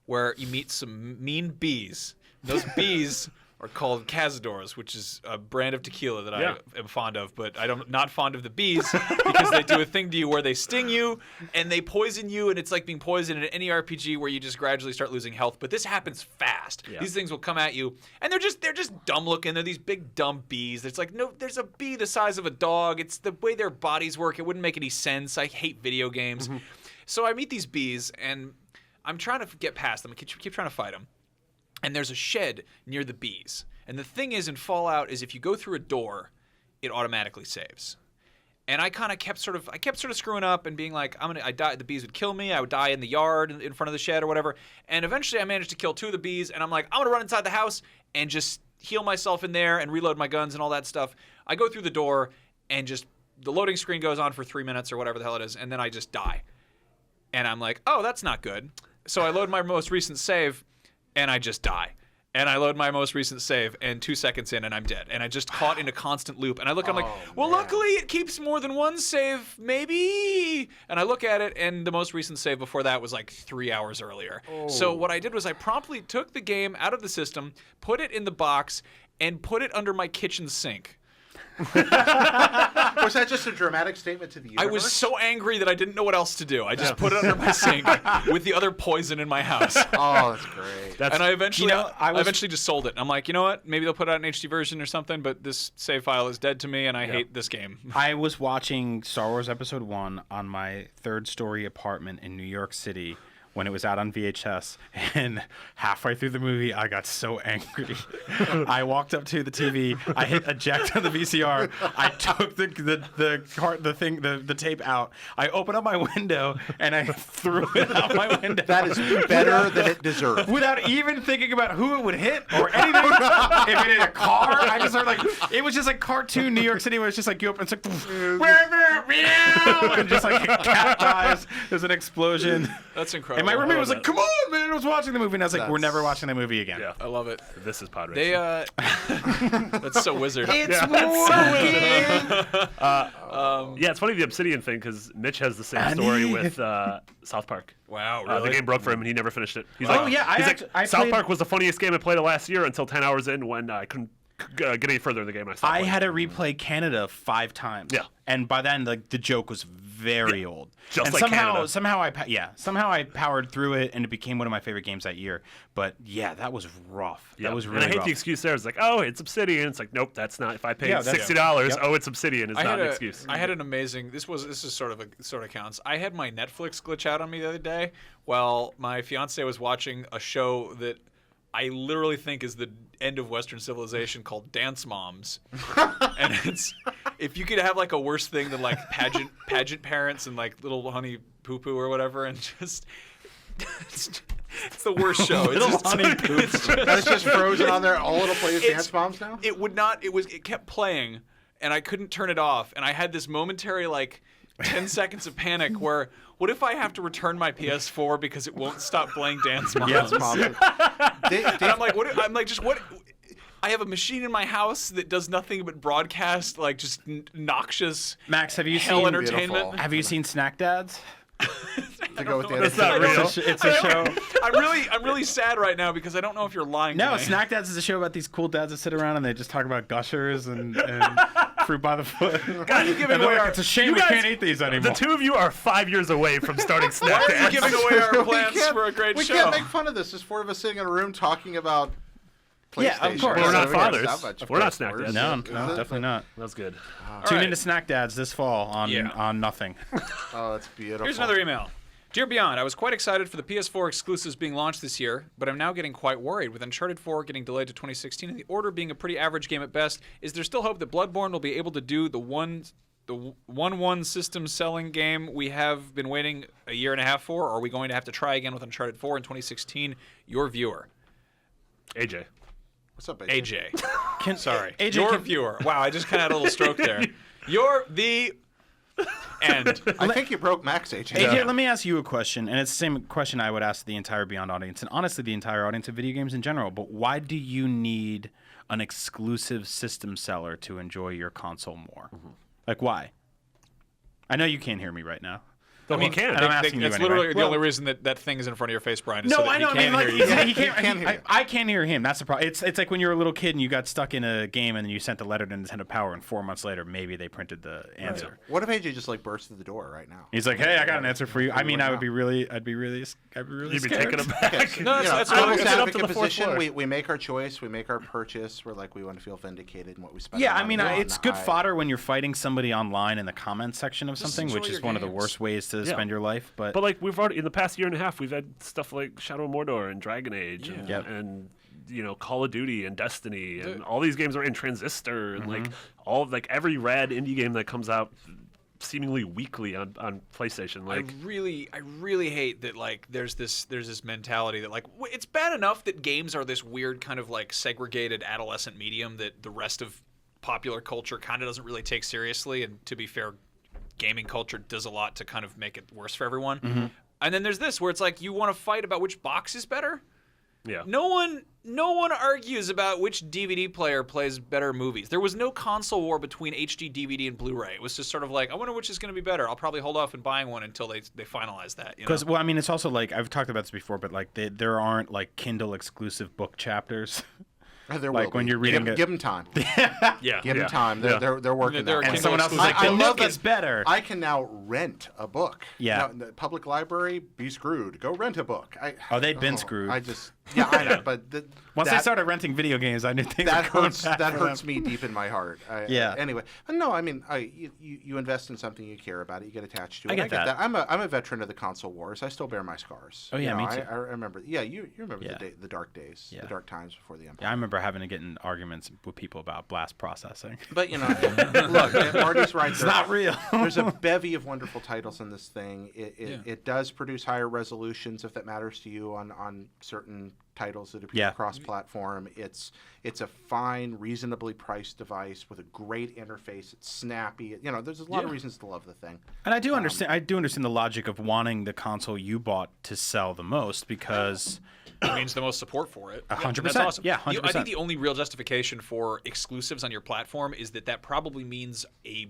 where you meet some mean bees. Those bees are called cazadores, which is a brand of tequila that Yeah. I am fond of, but I'm not fond of the bees because they do a thing to you where they sting you and they poison you, and it's like being poisoned in any RPG where you just gradually start losing health. But this happens fast. Yeah. These things will come at you, and they're just dumb looking. They're these big dumb bees. It's like, no, there's a bee the size of a dog. It's the way their bodies work. It wouldn't make any sense. I hate video games. So I meet these bees, and I'm trying to get past them. I keep trying to fight them. And there's a shed near the bees. And the thing is in Fallout is if you go through a door, it automatically saves. And I kind of kept sort of screwing up and being like, I die. The bees would kill me. I would die in the yard in front of the shed or whatever. And eventually I managed to kill 2 of the bees. And I'm like, I'm gonna run inside the house and just heal myself in there and reload my guns and all that stuff. I go through the door and just the loading screen goes on for 3 minutes or whatever the hell it is, and then I just die. And I'm like, oh, that's not good. So I load my most recent save, and I just die. And I load my most recent save, and 2 seconds in, and I'm dead. And I just caught in a constant loop. And I look, I'm like, well, luckily it keeps more than one save, maybe. And I look at it, and the most recent save before that was like 3 hours earlier. So what I did was I promptly took the game out of the system, put it in the box, and put it under my kitchen sink. Was that just a dramatic statement to the universe? I was so angry that I didn't know what else to do. I just put it under my sink with the other poison in my house. Oh, that's great. That's And I eventually, I I was- eventually just sold it. I'm like, you know what? Maybe they'll put out an HD version or something, but this save file is dead to me, and I hate this game. I was watching Star Wars Episode 1 on my third-story apartment in New York City when it was out on VHS, and halfway through the movie, I got so angry. I walked up to the TV, I hit eject on the VCR, I took the tape out, I opened up my window, and I threw it out my window. That is better than it deserved. Without even thinking about who it would hit or anything. If it hit a car, I just heard it was just like cartoon New York City where it's just like you open, it's like, and just like a cat dies, there's an explosion. That's incredible. And my roommate was love like, come on, man, I was watching the movie. And I was like, we're That's- never watching the movie again. Yeah. I love it. This is pod They, racing. that's so wizard. It's Yeah, it's funny the Obsidian thing because Mitch has the same story with South Park. Wow, The really? game broke for him and he never finished it. He's Oh, like, yeah, I South played- Park was the funniest game I played last year until 10 hours in when I couldn't get any further in the game. I stopped I playing. had to replay Canada 5 times. Yeah. And by then, like the joke was very old. Just and like Canada. somehow I powered through it, and it became one of my favorite games that year. But yeah, that was rough. Yeah. That was And really I hate rough. the excuse there. It's like, oh, it's Obsidian. It's like, nope, that's not. If I paid Yeah, that's- $60, Yep. oh, it's Obsidian. It's not an excuse. I had an amazing. This is sort of counts. I had my Netflix glitch out on me the other day while my fiance was watching a show that I literally think is the end of Western civilization called Dance Moms, and it's if you could have like a worse thing than like pageant parents and like little honey poo poo or whatever, and just. It's the worst show. It's just, it's just, That's just frozen on there. All it'll play is It's- dance bombs now. it would not. It kept playing, and I couldn't turn it off. And I had this momentary like 10 seconds of panic where what if I have to return my PS4 because it won't stop playing Dance Moms? Dance bombs. And I'm like, I'm like, just what? I have a machine in my house that does nothing but broadcast like just noxious Max, have you hell seen entertainment. Beautiful. Have you seen Snack Dads? To go with the That's not real. It's a show. I'm really sad right now because I don't know if you're lying. No, to me. Snack Dads is a show about these cool dads that sit around and they just talk about gushers and fruit by the foot. God, you giving And they're away like, our- it's a shame you we guys- can't eat these anymore. The two of you are 5 years away from starting Snap Why are you Dance. giving away our We plans can't- for a great we show? can't make fun of this. There's 4 of us sitting in a room talking about Yeah, of PlayStation. course. We're not So we can't fathers. that much We're not curse snack words. dads. no, Is no, it? definitely not. That's good. Tune right. into Snack Dads this fall on nothing. Oh, that's beautiful. Here's another email. Dear Beyond, I was quite excited for the PS4 exclusives being launched this year, but I'm now getting quite worried with Uncharted 4 getting delayed to 2016 and The Order being a pretty average game at best. Is there still hope that Bloodborne will be able to do the 1-1 system selling game we have been waiting a year and a half for, or are we going to have to try again with Uncharted 4 in 2016? Your viewer. AJ. What's up, AJ? AJ. Sorry. AJ, your viewer. Wow, I just kind of had a little stroke there. You're the end. I think you broke Max, AJ. AJ, let me ask you a question, and it's the same question I would ask the entire Beyond audience, and honestly the entire audience of video games in general. But why do you need an exclusive system seller to enjoy your console more? Like, why? I know you can't hear me right now. I mean, you can. And I'm asking you That's anyway. literally the only reason that thing is in front of your face, Brian. Is No, so that I know. He I mean, can't like, hear you. he can't. can't hear you. I can't hear him. That's the problem. It's like when you were a little kid and you got stuck in a game and then you sent a letter to Nintendo Power, and 4 months later, maybe they printed the answer. What if AJ just like burst through the door right now? He's like, "Hey, I got an answer for you." I mean, Right I'd be really You'd be scared. taken aback. No, that's devil's really good. Up to advocate the fourth position. floor. We make our choice. We make our purchase. We're like, we want to feel vindicated in what we spend. Yeah, our I mean, money on. it's good fodder when you're fighting somebody online in the comments section of something, enjoy which is your one of the games. worst ways to spend your life. But like we've already in the past year and a half, we've had stuff like Shadow of Mordor and Dragon Age and, Yep. and Call of Duty and Destiny and all these games are in Transistor and like all of like every rad indie game that comes out seemingly weekly on PlayStation. Like I really hate that like there's this mentality that like it's bad enough that games are this weird kind of like segregated adolescent medium that the rest of popular culture kind of doesn't really take seriously, and to be fair, gaming culture does a lot to kind of make it worse for everyone. And then there's this where it's like you want to fight about which box is better. yeah. No one argues about which DVD player plays better movies. There was no console war between HD DVD and Blu-ray. It was just sort of like, I wonder which is going to be better. I'll probably hold off in buying one until they finalize that. Because, well, I mean, it's also like I've talked about this before, but like there aren't like Kindle exclusive book chapters. There like will when be. you're reading give them time. yeah. Give them time. They're working. There are that and way. someone else is like, I the love book is better. I can now rent a book. Yeah. The public library, be screwed. Go rent a book. They've been screwed. I just, I know, but Once they started renting video games, I knew things that were going hurts. bad That for hurts them. me deep in my heart. Yeah. Anyway, no, I mean, you invest in something, you care about it, you get attached to it. I get that. I'm a veteran of the console wars. I still bear my scars. Oh, yeah, You know, me too. I remember. Yeah, you remember Yeah. the dark days, Yeah. the dark times before the Empire. Yeah, I remember having to get in arguments with people about blast processing. But look, Marty's right. It's not real. There's a bevy of wonderful titles in this thing. It does produce higher resolutions if that matters to you on certain titles that appear cross-platform. It's a fine, reasonably priced device with a great interface. It's snappy. There's a lot of reasons to love the thing. And I do understand. I do understand the logic of wanting the console you bought to sell the most because It means the most support for it. 100%. That's awesome. Yeah, I 100%. think the only real justification for exclusives on your platform is that probably means a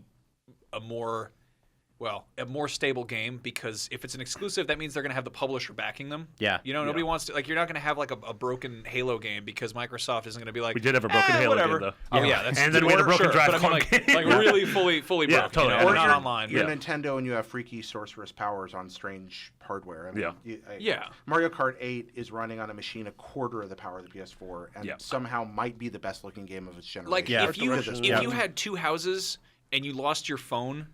more stable game, because if it's an exclusive, that means they're going to have the publisher backing them. Yeah. Nobody wants to, like, you're not going to have like a broken Halo game because Microsoft isn't going to be like, We did have a broken Halo whatever. game, though. Oh yeah, that's And then we had a broken Drive but I mean, Club like, game. like really fully Yeah, broke. totally. And Or not you're- online. You're Yeah. Nintendo and you have freaky sorceress powers on strange hardware. I mean, Yeah. Mario Kart 8 is running on a machine a quarter of the power of the PS4, and somehow might be the best looking game of its generation. Like if To you had two houses and you lost your phone,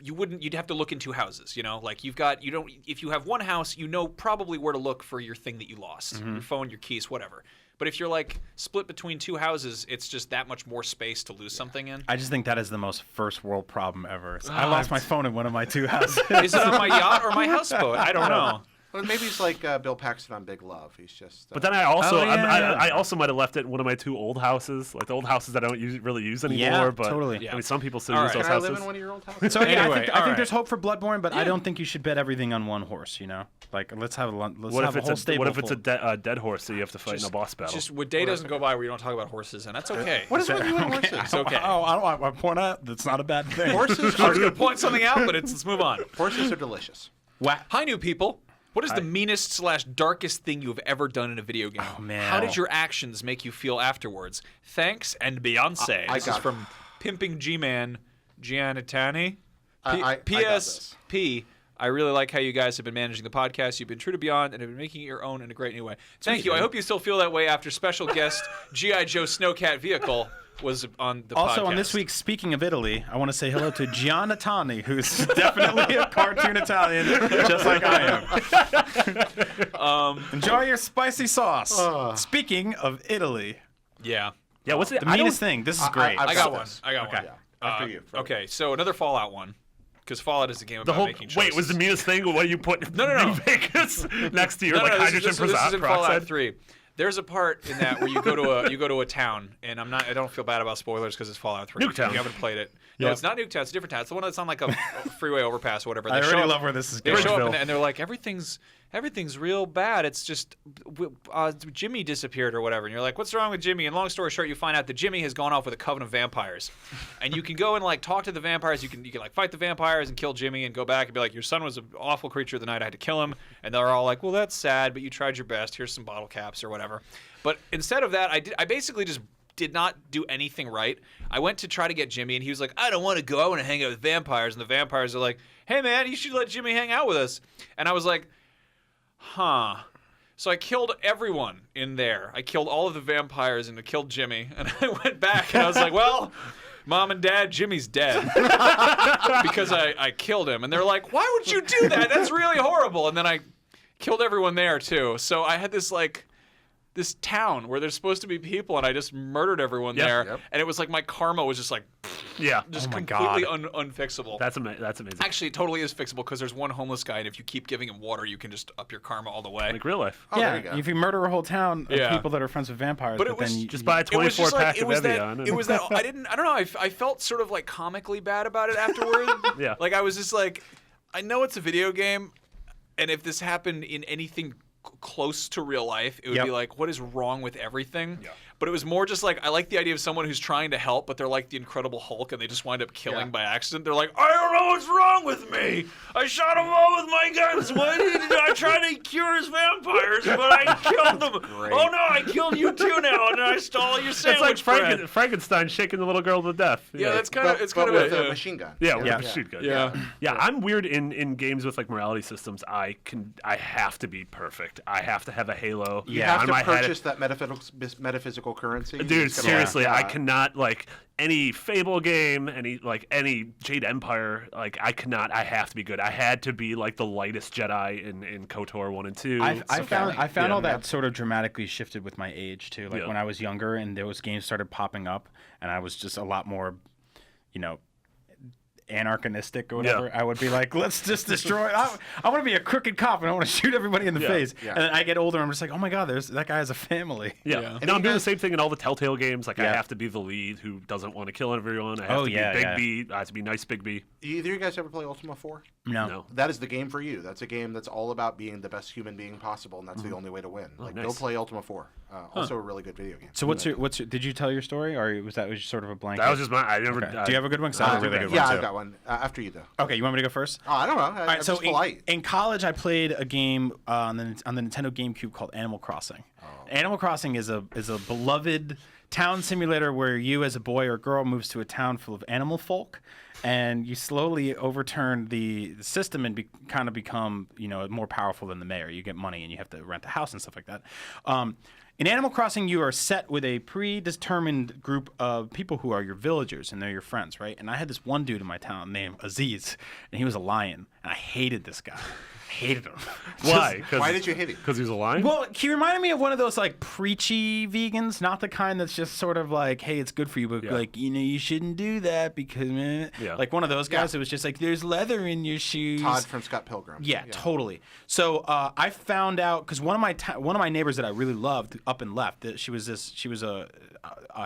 you'd have to look in two houses, like if you have one house, probably where to look for your thing that you lost, your phone, your keys, whatever. But if you're like split between two houses, it's just that much more space to lose something in. I just think that is the most first world problem ever. I lost my phone in one of my two houses. Is it on my yacht or my houseboat? I don't know. Well, maybe it's like Bill Paxton on Big Love. He's just. But then I also yeah. I also might have left it in one of my two old houses, like the old houses that I don't really use anymore. Yeah, but totally. I mean, some people still All use right. those Can I houses. live in one of your old houses? So yeah, Anyway, I think all there's right. hope for Bloodborne, but I don't think you should bet everything on one horse. Like let's have a What have if a it's whole stable. what if it's full. a dead horse that you have to fight in a boss battle? Just a day doesn't go by where you don't talk about horses, and that's okay. What is with you and horses? It's okay. Oh, I don't want to point out that's not a bad thing. Horses I was are going to point something out, but let's move on. horses are delicious. Hi, new people. What is the meanest/darkest thing you have ever done in a video game? Oh, man. How did your actions make you feel afterwards? Thanks, and Beyonce. I This is got- from Pimping G-Man Giannatani. I got this. PSP. I really like how you guys have been managing the podcast. You've been true to Beyond and have been making it your own in a great new way. Thank you. I hope you still feel that way after special guest G.I. Joe Snowcat Vehicle was on the podcast. Also, on this week's Speaking of Italy, I want to say hello to Giannatani, who's definitely a cartoon Italian, just like I am. Enjoy your spicy sauce. Speaking of Italy, Yeah. yeah, what's it? the I don't- meanest thing. This is great. I've I got one. this. I got one. Yeah. After you. Okay, so another Fallout one. Because Fallout is a game The about whole making choices. wait was the meanest thing. What do you put? No. New Vegas next to your No, like this hydrogen is in Fallout peroxide? 3. There's a part in that where you go to a town, and I don't feel bad about spoilers because it's Fallout 3. Nuketown. You haven't played it. No, Yep. it's not Nuketown. It's a different town. It's the one that's on like a freeway overpass or whatever. I They already show love up, where this is they going. show up Bridgeville. and they're like, everything's real bad. It's just Jimmy disappeared or whatever. And you're like, what's wrong with Jimmy? And long story short, you find out that Jimmy has gone off with a coven of vampires, and you can go and like talk to the vampires. You can like fight the vampires and kill Jimmy and go back and be like, your son was an awful creature the night I had to kill him. And they're all like, well, that's sad, but you tried your best. Here's some bottle caps or whatever. But instead of that, I basically just did not do anything right. I went to try to get Jimmy, and he was like, I don't want to go. I want to hang out with vampires. And the vampires are like, hey, man, you should let Jimmy hang out with us. And I was like, huh. So I killed everyone in there. I killed all of the vampires and I killed Jimmy. And I went back, and I was like, well, Mom and Dad, Jimmy's dead. Because I killed him. And they're like, why would you do that? That's really horrible. And then I killed everyone there, too. So I had this town where there's supposed to be people, and I just murdered everyone Yep. there. Yep. And it was like my karma was just like Yeah. just my completely God. unfixable. That's amazing. Actually, it totally is fixable because there's one homeless guy, and if you keep giving him water, you can just up your karma all the way. Like real life. Oh, yeah, there you go. if you murder a whole town of Yeah. people that are friends with vampires, But but, it was then you Just buy a It was 24 just like pack of Evian. it was that I don't know. I felt sort of like comically bad about it afterward. Yeah. Like I was just like, I know it's a video game, and if this happened in anything close to real life, it would Yep. be like, what is wrong with everything? Yeah. But it was more just like, I like the idea of someone who's trying to help, but they're like the Incredible Hulk, and they just wind up killing Yeah. by accident. They're like, I don't know what's wrong with me. I shot them all with my guns. Why did I try to cure his vampires, but I killed them? Great. Oh no, I killed you too now, and I stole your It's sandwich like bread. Frankenstein shaking the little girl to death. Yeah, that's kind of it's but kind of with a a machine gun. Yeah, with Yeah. a shoot gun. Yeah. Yeah, I'm weird in games with like morality systems. I have to be perfect. I have to have a halo. You Yeah, have on to my head. purchase that metaphysical currency. Dude, It's gonna seriously, last. I cannot like any Fable game, any Jade Empire. Like I cannot. I have to be good. I had to be like the lightest Jedi in KOTOR 1 and 2. I found Yeah. all that sort of dramatically shifted with my age too. Like Yeah. when I was younger and those games started popping up, and I was just a lot more, anarchistic or whatever. Yeah. I would be like, let's just destroy. I want to be a crooked cop and I want to shoot everybody in the Yeah. face. Yeah. And then I get older, and I'm just like, oh my god, that guy has a family. Yeah. Yeah. And I'm doing the same thing in all the Telltale games. Like I Yeah. have to be the lead who doesn't want to kill everyone. I have Oh, to yeah, be Big yeah. B. I have to be nice Big B. Either of you guys ever play Ultima 4? No. That is the game for you. That's a game that's all about being the best human being possible, and that's the only way to win. Like, go nice. play Ultima 4. Also a really good video game. So what's your did you tell your story, or was that sort of a blanket? That was just my. I never. Okay. Do you have a good one? 'Cause I have a really good yeah, one too. I've got one. After you, though. Okay, you want me to go first? Oh, I don't know. All right, I'm so just polite. in college, I played a game on the Nintendo GameCube called Animal Crossing. Animal Crossing is a beloved town simulator where you, as a boy or girl, moves to a town full of animal folk, and you slowly overturn the system and kind of become more powerful than the mayor. You get money and you have to rent a house and stuff like that. In Animal Crossing, you are set with a predetermined group of people who are your villagers, and they're your friends, right? And I had this one dude in my town named Aziz, and he was a lion, and I hated this guy. I hated him. Why? Why did you hate it? Because he was a lion. Well, he reminded me of one of those like preachy vegans, not the kind that's just sort of like, "Hey, it's good for you," but Yeah. like, you shouldn't do that because, Yeah. like one of those guys. Yeah. It was just like, "There's leather in your shoes." Todd from Scott Pilgrim. Yeah, totally. So I found out because one of my neighbors that I really loved up and left. She was a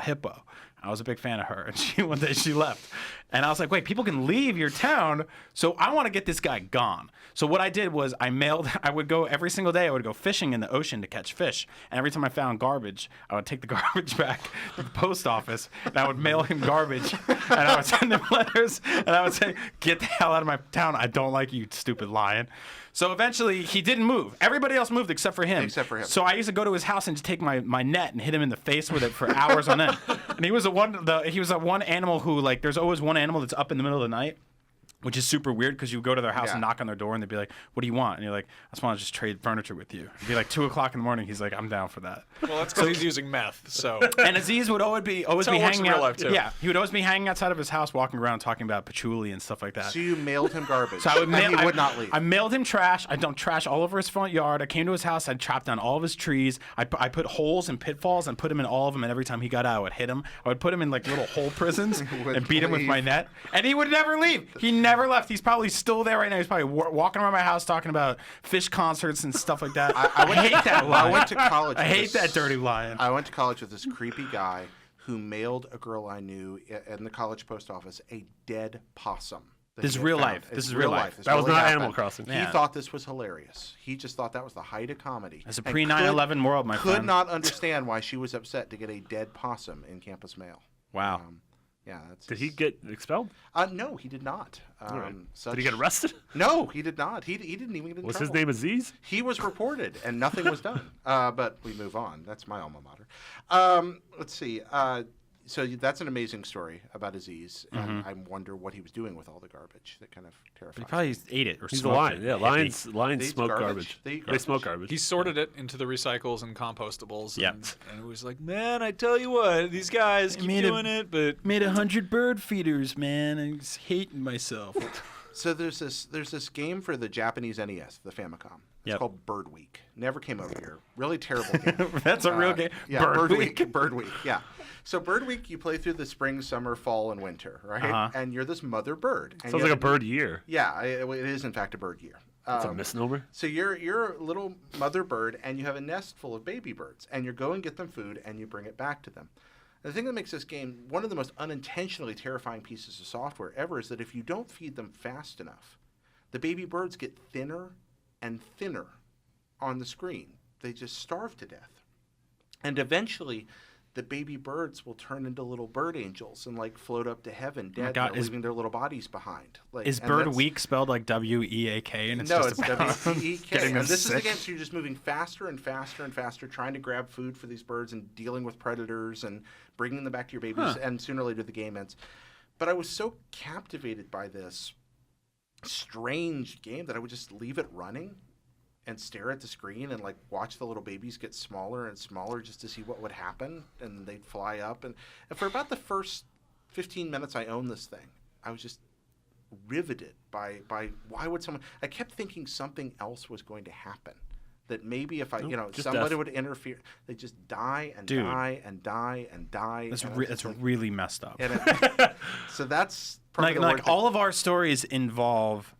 hippo. I was a big fan of her, and one day she left, and I was like, wait, people can leave your town, so I want to get this guy gone. So what I did was I would go every single day. I would go fishing in the ocean to catch fish, and every time I found garbage, I would take the garbage back to the post office, and I would mail him garbage, and I would send him letters, and I would say, get the hell out of my town. I don't like you, stupid lion. So eventually, he didn't move. Everybody else moved except for him. Except for him. So I used to go to his house and just take my net and hit him in the face with it for hours on end. And he was a one animal who, like, there's always one animal that's up in the middle of the night, which is super weird because you go to their house Yeah. and knock on their door and they'd be like, "What do you want?" And you're like, "I just want to just trade furniture with you." It'd be like 2:00 in the morning. He's like, "I'm down for that." Well, that's because he's using meth. So And Aziz would always be how it works hanging in real out. life, too. Yeah, he would always be hanging outside of his house, walking around, talking about patchouli and stuff like that. So you mailed him garbage. So I would and mail, he would not leave. I mailed him trash. I dumped trash all over his front yard. I came to his house. I chopped down all of his trees. I put holes and pitfalls and put him in all of them. And every time he got out, I would hit him. I would put him in like little hole prisons would and beat him with leave. my net. And he would never leave. He never left. He's probably still there right now. He's probably walking around my house talking about fish concerts and stuff like that. I hate that lion. I went to college. I hate that dirty lion. I went to college with this creepy guy who mailed a girl I knew in the college post office a dead possum. This is real life. This is real life. This That was really not happened. Animal Crossing. He Yeah. thought this was hilarious. He just thought that was the height of comedy. It's a And pre-9/11 world, my could friend. not understand why she was upset to get a dead possum in campus mail. Wow. Yeah, that's. Did he get expelled? No, he did not. Right. Such... Did he get arrested? No, he did not. He didn't even get in Was trouble. his name Aziz? He was reported, and nothing was done. But we move on. That's my alma mater. Let's see. So that's an amazing story about Aziz, and I wonder what he was doing with all the garbage. That kind of terrifies He me. probably ate it or He's a smoked lion. it. Yeah, lions They eat smoke garbage? garbage. They eat They smoke garbage? garbage. He sorted it into the recycles and compostables. Yep. And it was like, man, I tell you what, these guys keep made doing it, but Made 100 bird feeders, man. I'm just hating myself. So there's this game for the Japanese NES, the Famicom. It's Yep. called Bird Week. Never came over here. Really terrible game. That's a real game. Yeah, Bird Week. Week. Bird Week. Yeah. So Bird Week, you play through the spring, summer, fall, and winter, right? Uh-huh. And you're this mother bird. And Sounds you like a have to- bird year. Yeah, it is in fact a bird year. It's a misnomer. So you're a little mother bird, and you have a nest full of baby birds, and you go and get them food, and you bring it back to them. The thing that makes this game one of the most unintentionally terrifying pieces of software ever is that if you don't feed them fast enough, the baby birds get thinner and thinner on the screen. They just starve to death. And eventually, the baby birds will turn into little bird angels and like float up to heaven dead, God, and leaving their little bodies behind. Like, Is and Bird that's- Week spelled like W-E-A-K? And it's no, just it's about W-E-E-K. getting them And this is sick? the game, so you're just moving faster and faster and faster, trying to grab food for these birds and dealing with predators and bringing them back to your babies, and sooner or later the game ends. But I was so captivated by this strange game that I would just leave it running and stare at the screen and like watch the little babies get smaller and smaller just to see what would happen, and they'd fly up. And for about the first 15 minutes I owned this thing, I was just riveted by why would someone. I kept thinking something else was going to happen, that maybe if I just somebody death. would interfere. They just die and Dude. die and die and die. That's and I was that's just like- really messed up. and it, so that's probably the word Like all of our stories involve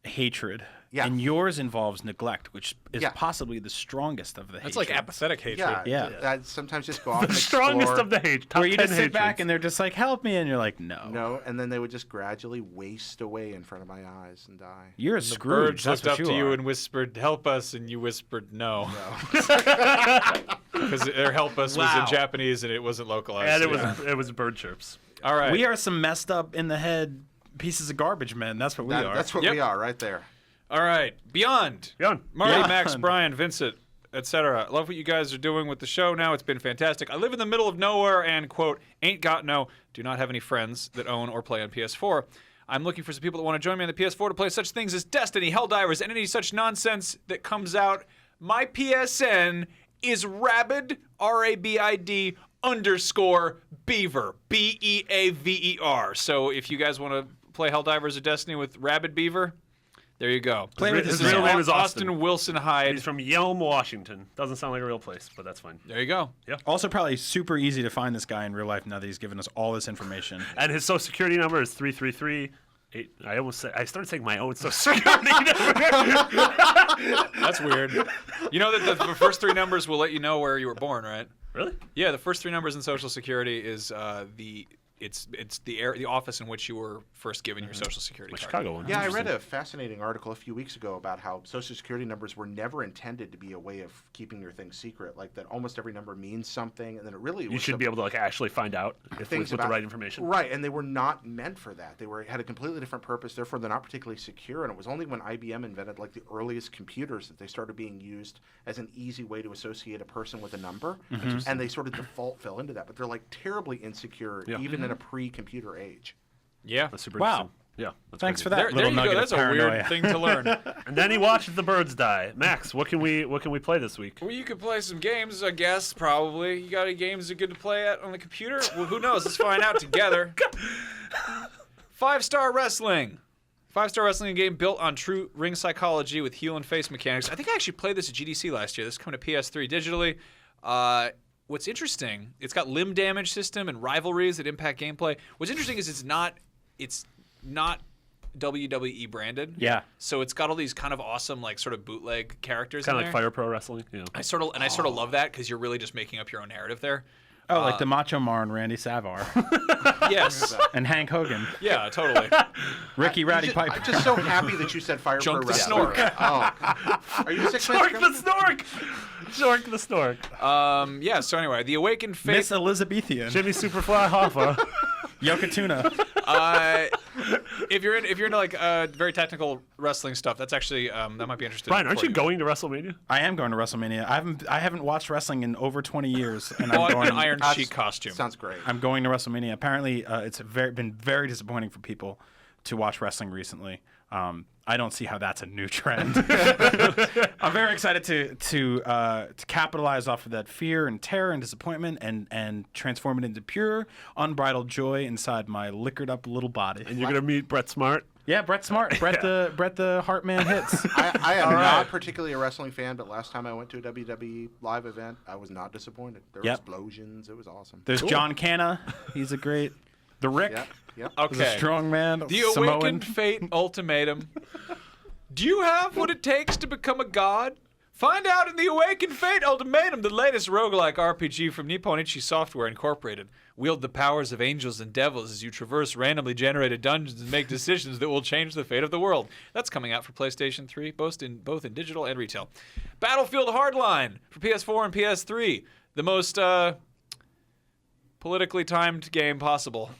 hatred. Yeah. And yours involves neglect, which is Yeah. possibly the strongest of the that's hatred. like apathetic hatred. Yeah, Yeah. I sometimes just go off The and strongest explore. of the hate. Top Where you 10 just sit back hatreds. and they're just like, help me. And you're like, no. No, and then they would just gradually waste away in front of my eyes and die. You're a The Scrooge. birds That's looked what up to you are. and whispered, help us, and you whispered no. Because their help us was Wow. in Japanese and it wasn't localized. And Yeah. it was bird chirps. All right. We are some messed up in the head pieces of garbage men. That's what we are. That's what Yep. we are right there. All right. Beyond. Beyond. Marty, Beyond. Max, Brian, Vincent, etc. Love what you guys are doing with the show now. It's been fantastic. I live in the middle of nowhere and, quote, ain't got no, do not have any friends that own or play on PS4. I'm looking for some people that want to join me on the PS4 to play such things as Destiny, Helldivers, and any such nonsense that comes out. My PSN is rabid, RABID _ Beaver, BEAVER. So if you guys want to play Helldivers or Destiny with Rabid Beaver, there you go. Play with His this real man. name is Austin. Wilson Hyde. He's from Yelm, Washington. Doesn't sound like a real place, but that's fine. There you go. Also, probably super easy to find this guy in real life now that he's given us all this information. And his social security number is 333. I started saying my own social security number. That's weird. You know that the first three numbers will let you know where you were born, right? Really? Yeah, the first three numbers in Social Security is the office in which you were first given your Social Security My card. Chicago one. Yeah, I read a fascinating article a few weeks ago about how Social Security numbers were never intended to be a way of keeping your thing secret. Like that, almost every number means something, and then it really You was should be able to like actually find out if things with the about- right information. Right, and they were not meant for that. They had a completely different purpose. Therefore, they're not particularly secure. And it was only when IBM invented like the earliest computers that they started being used as an easy way to associate a person with a number. And they sort of default fell into that. But they're like terribly insecure, Yeah. even in a pre-computer age. Yeah. That's super Wow. interesting. Yeah. That's Thanks crazy. for that There little you nugget go. of That's a paranoia. weird thing to learn. And then he watches the birds die. Max, what can we play this week? Well, you could play some games, I guess, probably. You got any games that are good to play at on the computer? Well, who knows? Let's find out together. 5-Star Wrestling. 5-Star Wrestling game built on true ring psychology with heel and face mechanics. I think I actually played this at GDC last year. This is coming to PS3 digitally. What's interesting, it's got limb damage system and rivalries that impact gameplay. What's interesting is it's not WWE branded. Yeah. So it's got all these kind of awesome, like, sort of bootleg characters Kind in of like there. Fire Pro Wrestling. You know. I sort of love that because you're really just making up your own narrative there. Oh, like the Macho Man, Randy Savard, Yes. and Hank Hogan, Yeah, totally. Ricky Rowdy Piper. I'm just so happy that you said Fire Pro Junk the Wrestling. Snork. Oh. Are you a six-man Zork the Snork! Zork the Snork. Yeah, so anyway, the Awakened Fate. Miss Elizabethan, Jimmy Superfly Hoffa. Yokotuna. If you're into like very technical wrestling stuff, that's actually that might be interesting. Brian, aren't for you going to WrestleMania? I am going to WrestleMania. I haven't watched wrestling in over 20 years, and Oh, I'm an going. Iron Sheik costume. Sounds great. I'm going to WrestleMania. Apparently, it's been very disappointing for people to watch wrestling recently. I don't see how that's a new trend. I'm very excited to capitalize off of that fear and terror and disappointment and transform it into pure, unbridled joy inside my liquored up little body. And you're going to meet Brett Smart. Yeah, Brett Smart, Brett the Heartman hits. I am not particularly a wrestling fan, but last time I went to a WWE live event, I was not disappointed. There were Yep. explosions. It was awesome. There's John Canna. He's a great. The Rick. Yep. Yep. He's a Okay. strong man. The Samoan. Awakened Fate Ultimatum. Do you have what it takes to become a god? Find out in the Awakened Fate Ultimatum, the latest roguelike RPG from Nippon Ichi Software Incorporated. Wield the powers of angels and devils as you traverse randomly generated dungeons and make decisions that will change the fate of the world. That's coming out for PlayStation 3, both in digital and retail. Battlefield Hardline for PS4 and PS3. The most politically timed game possible.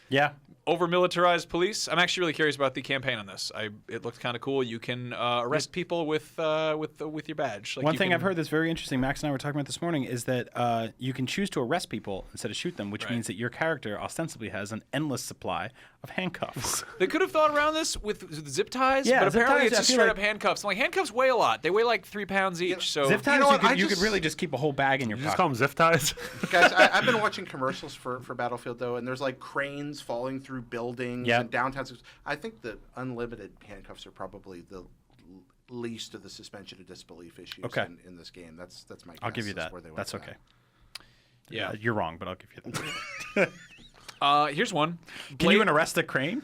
Yeah. Over-militarized police. I'm actually really curious about the campaign on this. It looks kind of cool. You can arrest people with your badge. Like One you thing can- I've heard that's very interesting, Max and I were talking about this morning, is that you can choose to arrest people instead of shoot them, which Right. means that your character ostensibly has an endless supply of handcuffs. They could have thought around this with zip ties, Yeah, but zip apparently ties, it's I just feel straight like- up handcuffs. I'm like, handcuffs weigh a lot. They weigh like 3 pounds each. So Zip ties, know what? you I could really just keep a whole bag in your You pocket. just call them Zip Ties? Guys, I've been watching commercials for Battlefield, though, and there's like cranes falling through buildings Yep. and downtown. I think the unlimited handcuffs are probably the least of the suspension of disbelief issues Okay. in this game. That's my guess. I'll give you is that. where they went That's with okay. that. yeah. You're wrong, but I'll give you that. Here's one. Can you even arrest a crane?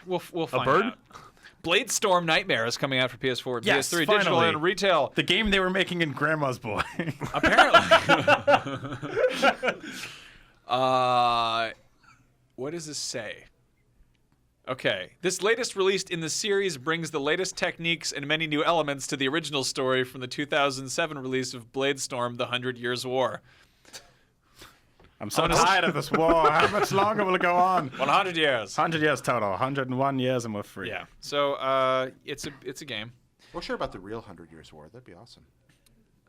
We'll find bird? out. Blade Storm Nightmare is coming out for PS4 and Yes, PS3, digital finally. and retail. The game they were making in Grandma's Boy. Apparently. What does this say? Okay. This latest released in the series brings the latest techniques and many new elements to the original story from the 2007 release of Blade Storm: The 100 Years' War. I'm so tired of this war. How much longer will it go on? 100 years. 100 years total. 101 years and we're free. Yeah. So it's a game. We'll share about the real 100 Years War. That'd be awesome.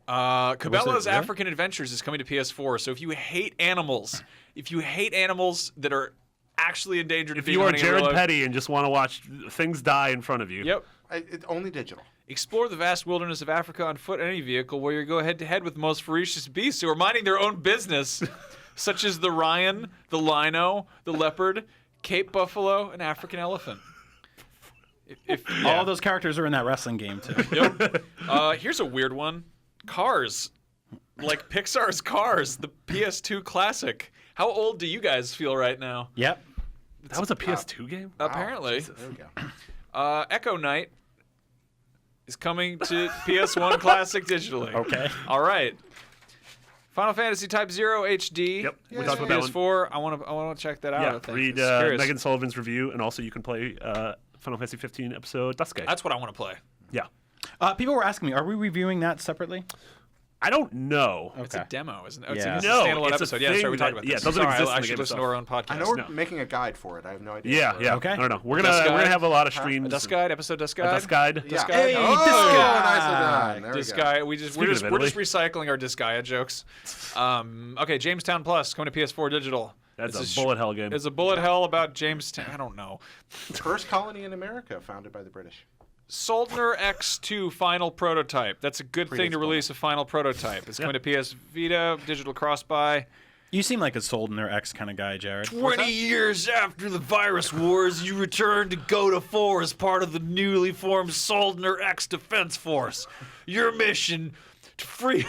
Cabela's really? African Adventures is coming to PS4. So if you hate animals that are actually endangered of If being you are hunted in real Jared life- Petty and just want to watch things die in front of you. Yep. It's only digital. Explore the vast wilderness of Africa on foot in any vehicle where you go head-to-head with the most ferocious beasts who are minding their own business, such as the Ryan, the Lino, the Leopard, Cape Buffalo, and African Elephant. All those characters are in that wrestling game, too. Yep. Here's a weird one. Cars. Like Pixar's Cars, the PS2 classic. How old do you guys feel right now? Yep. That was a PS2 game? Apparently. There we go. Echo Knight is coming to PS1 Classic digitally. Okay. All right. Final Fantasy Type 0 HD. Yep, we is talked about that one. PS4. I want to check that out. I Yeah, think. read Just curious. Megan Sullivan's review, and also you can play Final Fantasy 15 episode Dusky. That's what I want to play. Yeah. People were asking me, are we reviewing that separately? I don't know. It's a demo, isn't it? Yeah. It's a No, standalone it's a episode. Yeah, that's right. We thing talked about that- this. yeah, it doesn't Sorry, exist in I the should game listen to our own podcast. I know we're No. making a guide for it. I have no idea. Yeah, what yeah. Okay. I don't know. We're Dust gonna Guide? have a lot of streams. Dust Guide, episode Dust A Guide. Dust Guide. Yeah. Guide? Hey, Oh, nicely done. There we Disc go. Guy, we're Speaking just of recycling our Disgaea jokes. Okay, Jamestown Plus coming to PS4 digital. That's It's a bullet hell game. It's a bullet hell about Jamestown. I don't know. First colony in America founded by the British. Soldner X2 final prototype. That's a good thing to Predates release a final prototype. It's coming to PS Vita, digital cross-buy. You seem like a Soldner X kind of guy, Jared. 20 years after the virus wars, you return to Gota 4 as part of the newly formed Soldner X Defense Force. Your mission to free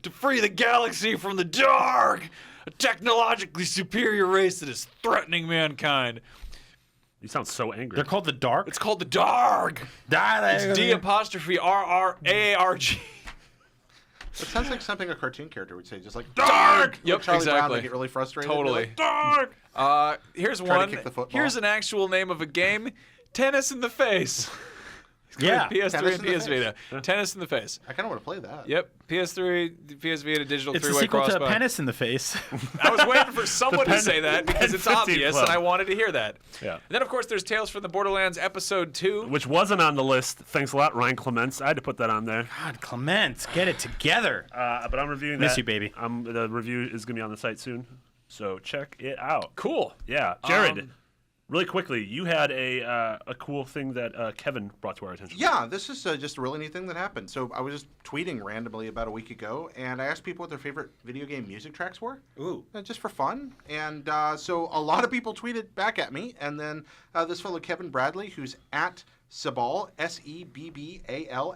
to free the galaxy from the dark, a technologically superior race that is threatening mankind. You sound so angry. They're called the Dark. It's called the Darg. It's D apostrophe RRAARG. It sounds like something a cartoon character would say, just like Dark. Yep, Charlie Brown exactly. would get really frustrated. Totally. Dark. Here's Try to one. kick the football. Here's an actual name of a game: Tennis in the Face. Yeah. PS3 Tennis and in the PS Vita. Tennis in the Face. I kind of want to play that. Yep. PS3, PS Vita, digital It's a three-way sequel crossbow. to Penis in the Face. I was waiting for someone to say that because it's 15 obvious, Club. and I wanted to hear that. Yeah. And then, of course, there's Tales from the Borderlands Episode 2. Which wasn't on the list. Thanks a lot, Ryan Clements. I had to put that on there. God, Clement, get it together. But I'm reviewing Miss that. you, baby. The review is going to be on the site soon, so check it out. Cool. Yeah, Jared. Really quickly, you had a cool thing that Kevin brought to our attention. Yeah, this is just a really neat thing that happened. So I was just tweeting randomly about a week ago, and I asked people what their favorite video game music tracks were. Ooh. Just for fun. And so a lot of people tweeted back at me, and then this fellow Kevin Bradley, who's at Sebal, Sebbal,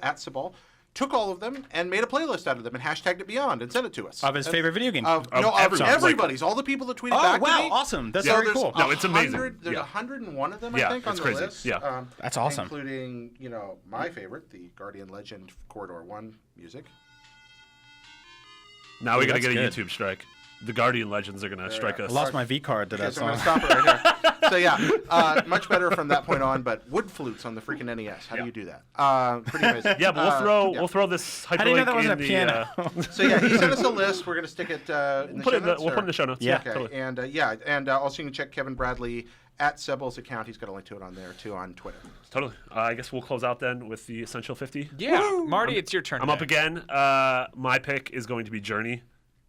at Sebal, took all of them and made a playlist out of them and hashtagged it Beyond and sent it to us. Of his favorite video game. Of everyone's. everybody's. All the people that tweeted Oh, back wow, to me. awesome. That's So very there's cool. No, it's amazing. 100 There's Yeah. 101 of them, Yeah, I think, on it's the crazy. list. Yeah. That's awesome. Including, my favorite, the Guardian Legend Corridor 1 music. Now we got to that's get a good. YouTube strike. The Guardian Legends are going to strike I us. lost my V card to that Okay, so I'm song. going to stop it right here. So yeah, much better from that point on, but wood flutes on the freaking NES. How do you do that? Pretty amazing. Yeah, but we'll throw this hyperlink How do you know that wasn't in a the, piano? So yeah, he sent us a list. We're going to stick it in the We'll show notes. put it in the show notes. Yeah. Okay, totally. and also you can check Kevin Bradley at Sebel's account. He's got a link to it on there too on Twitter. Totally. I guess we'll close out then with the Essential 50. Yeah. Marty, it's your turn. I'm up again. My pick is going to be Journey.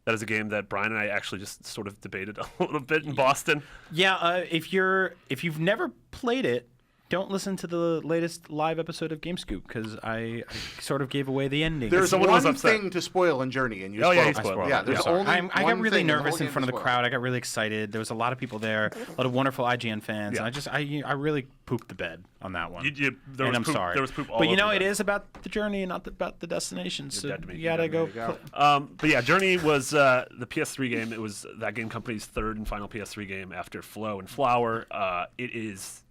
That is a game that Brian and I actually just sort of debated a little bit in Boston. Yeah, if you've never played it, don't listen to the latest live episode of GameScoop because I sort of gave away the ending. There's someone was one upset. thing to spoil in Journey, and you Oh, yeah, he spoiled it. spoiled it. Yeah, there's Yeah. only I got one really thing the nervous whole in game front of to the spoil. crowd. I got really excited. There was a lot of people there, a lot of wonderful IGN fans, Yeah. and I really pooped the bed on that one. There and was I'm poop, sorry. There was poop all but you over know, the it bed. is about the journey and not about the destination. So dead to me. you gotta go. There you go. But yeah, Journey was the PS3 game. It was that game company's third and final PS3 game after Flow and Flower. It is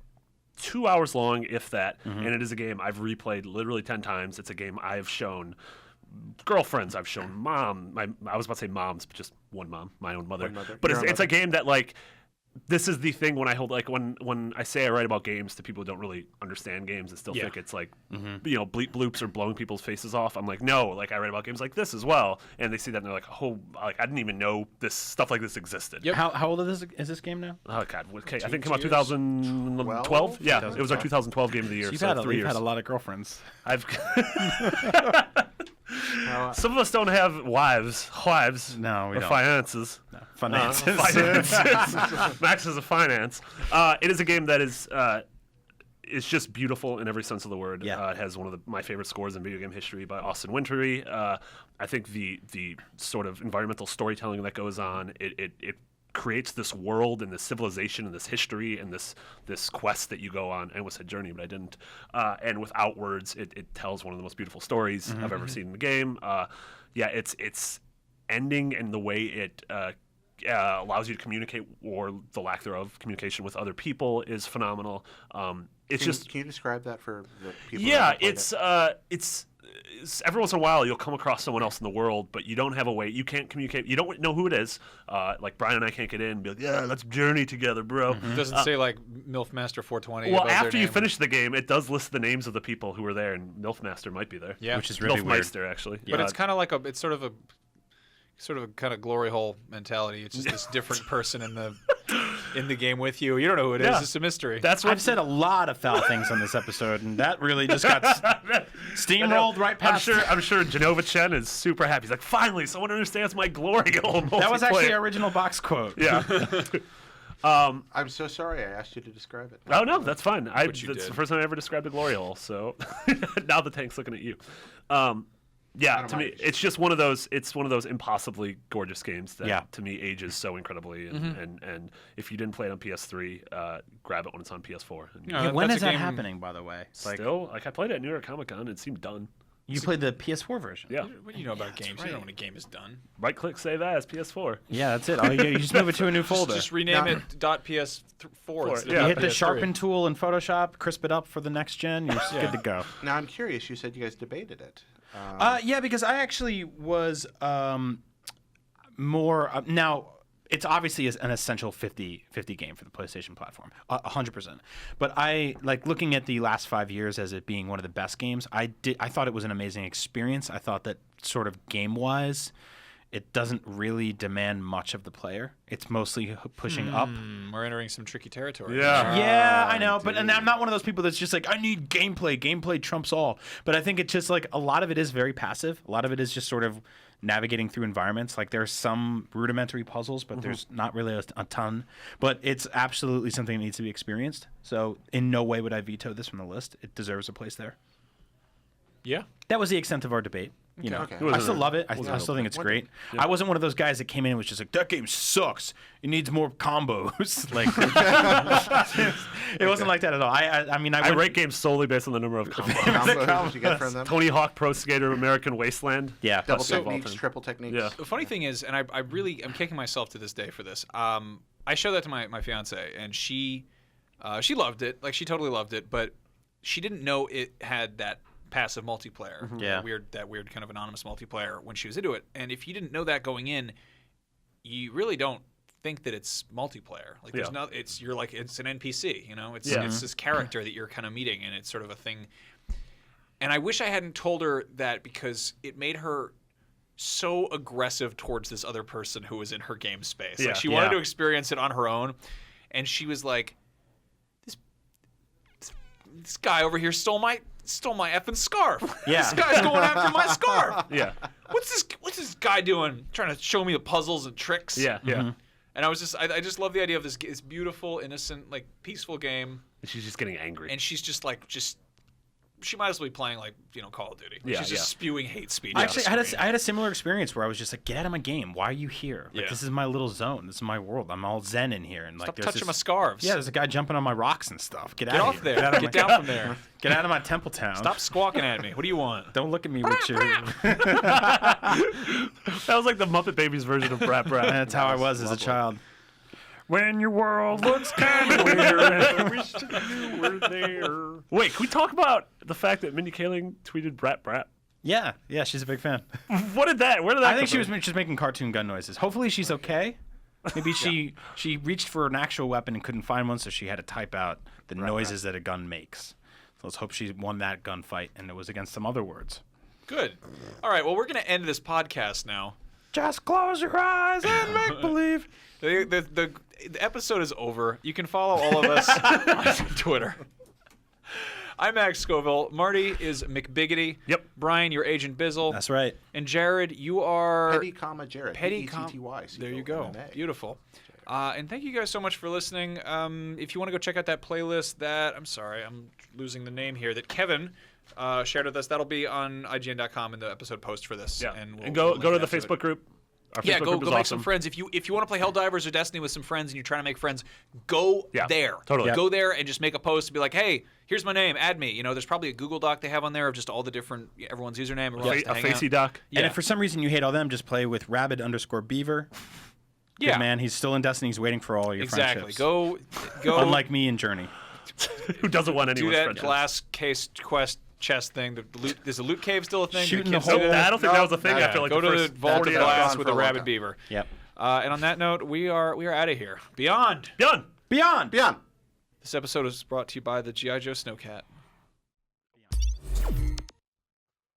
2 hours long, if that, and it is a game I've replayed literally 10 times. It's a game I've shown girlfriends, I've shown mom. I was about to say moms, but just one mom, my own mother. But Your own it's a mother. game that like. This is the thing when I hold when I say I write about games to people who don't really understand games and still think it's like bleep bloops or blowing people's faces off. I'm like, no, like I write about games like this as well, and they see that and they're like, oh, like I didn't even know this stuff like this existed. Yep. How old is this game now? Oh god, okay. I think it came out 2012. Yeah, it was our 2012 game of the year. You've So had 3 you've years. had a lot of girlfriends. I've some of us don't have wives. No, we or don't. finances. Finances. Finances. Max is a finance. It is a game that is. It's just beautiful in every sense of the word. Yeah. It has one of my favorite scores in video game history by Austin Wintory. I think the sort of environmental storytelling that goes on, it creates this world and this civilization and this history and this quest that you go on. I almost said journey, but I didn't. And without words, it tells one of the most beautiful stories I've ever seen in the game. It's ending and the way it allows you to communicate, or the lack thereof communication with other people, is phenomenal. It's just Can you describe that for the people? yeah, that haven't played it's every once in a while you'll come across someone else in the world, but you don't have a way. You can't communicate. You don't know who it is. Like Brian and I can't get in and be like, yeah, let's journey together, bro. It doesn't say like MILF Master 420. Well, above their after you name. finish the game, it does list the names of the people who were there, and MILFmaster might be there. Yeah. Which is really weird. MILFmeister, actually. But it's kind of like it's sort of a kind of glory hole mentality. It's just this different person in the game with you. You don't know who it is. Yeah. It's a mystery. that's what I've said a lot of foul things on this episode, and that really just got steamrolled right past. I'm sure Genova Chen is super happy. He's like, finally, someone understands my glory hole. That was actually multiplayer." our original box quote. Yeah. I'm so sorry I asked you to describe it. Oh no, that's fine. Which you That's did. the first time I ever described a glory hole. So now the tank's looking at you. Yeah, don't to me, mind. it's just one of those. It's one of those impossibly gorgeous games that, Yeah. to me, ages so incredibly. And if you didn't play it on PS3, grab it when it's on PS4. And Yeah, Yeah, when that's is a that game- happening, by the way? still, like I played it at New York Comic Con, it seemed done. You played the PS4 version. Yeah. What do you know about games? You don't know when a game is done. Right click, save as PS4. Yeah, that's it. You just move it to a new folder. Just rename it .ps4. instead Yeah. of You hit the PS3. sharpen tool in Photoshop, crisp it up for the next gen. You're good to go. Now I'm curious. You said you guys debated it. Yeah, because I actually was more now. It's obviously an essential 50-50 game for the PlayStation platform, 100%. But I like looking at the last 5 years as it being one of the best games. I thought it was an amazing experience. I thought that sort of game-wise, it doesn't really demand much of the player. It's mostly pushing up. We're entering some tricky territory. Yeah. Yeah, I know, but and I'm not one of those people that's just like, I need gameplay. Gameplay trumps all. But I think it's just like a lot of it is very passive. A lot of it is just sort of navigating through environments. Like there's some rudimentary puzzles, but there's not really a ton. But it's absolutely something that needs to be experienced. So in no way would I veto this from the list. It deserves a place there. Yeah. That was the extent of our debate. You know, Okay. I still love it. I still think it's great. I wasn't one of those guys that came in and was just like, that game sucks. It needs more combos. Like, it wasn't like that at all. I mean, I rate games solely based on the number of combos. Combos you get from them. Tony Hawk Pro Skater American Wasteland. Yeah. Double Best game of all techniques, time. triple techniques. Yeah. The funny thing is, and I'm kicking myself to this day for this. I showed that to my fiance, and she loved it. Like she totally loved it, but she didn't know it had that passive multiplayer. Yeah. That weird kind of anonymous multiplayer when she was into it. And if you didn't know that going in, you really don't think that it's multiplayer. Like there's no, it's an NPC. You know, it's this character that you're kind of meeting, and it's sort of a thing. And I wish I hadn't told her that because it made her so aggressive towards this other person who was in her game space. Yeah. Like she wanted to experience it on her own, and she was like, "This guy over here stole my effing scarf. Yeah. This guy's going after my scarf. Yeah. What's this guy doing? Trying to show me the puzzles and tricks." Yeah. Yeah. And I just love the idea of this beautiful, innocent, like peaceful game, She's just getting angry. and she's just she might as well be playing like Call of Duty. Yeah, She's just spewing hate speech. Actually, I had a similar experience where I was just like, get out of my game. Why are you here? Like, Yeah. this is my little zone. This is my world. I'm all zen in here. And like, Stop there's touching this, my scarves. Yeah, there's a guy jumping on my rocks and stuff. Get Get out off of there. here. Get, out of Get my, down from there. get out of my temple town. Stop squawking at me. What do you want? Don't look at me with your. That was like the Muppet Babies version of Brat Brat. That's how I was as a child. When your world looks kind of weird, I wish you were there. Wait, can we talk about the fact that Mindy Kaling tweeted Brat Brat? Yeah, she's a big fan. Where did that I think come she was from? just making cartoon gun noises. Hopefully she's okay. Maybe she reached for an actual weapon and couldn't find one, so she had to type out the noises that a gun makes. So let's hope she won that gunfight and it was against some other words. Good. All right. Well, we're gonna end this podcast now. Just close your eyes and make believe. The episode is over. You can follow all of us on Twitter. I'm Max Scoville. Marty is McBiggity. Yep. Brian, you're Agent Bizzle. That's right. And Jared, you are Petty, Jared. Petty, Petty. There you go. Beautiful. And thank you guys so much for listening. If you want to go check out that playlist I'm losing the name here, that Kevin shared with us, that'll be on IGN.com in the episode post for this. Yeah. And, And we'll go to link the that Facebook group. Our Yeah, Facebook go group is make awesome. some friends. If you want to play Helldivers or Destiny with some friends and you're trying to make friends, go there. Totally. Go there and just make a post and be like, hey, here's my name, add me. There's probably a Google Doc they have on there of just all the different everyone's username. Everyone wants to A hang facey out. doc. Yeah. And if for some reason you hate all them, just play with Rabid_Beaver. Yeah, Good man, he's still in Destiny. He's waiting for all your exactly. friendships. Go. Unlike me and Journey. Who doesn't want do anyone's that friendship? glass case quest chest thing. Is the loot cave still a thing? Shooting Do the kids do hole. that? I don't think that was a thing No. after like Go the to the first vault of 40 glass hours. with for a a long rabid time. beaver. Yep. And on that note, we are out of here. Beyond. Done. Beyond. Beyond. This episode is brought to you by the G.I. Joe Snowcat.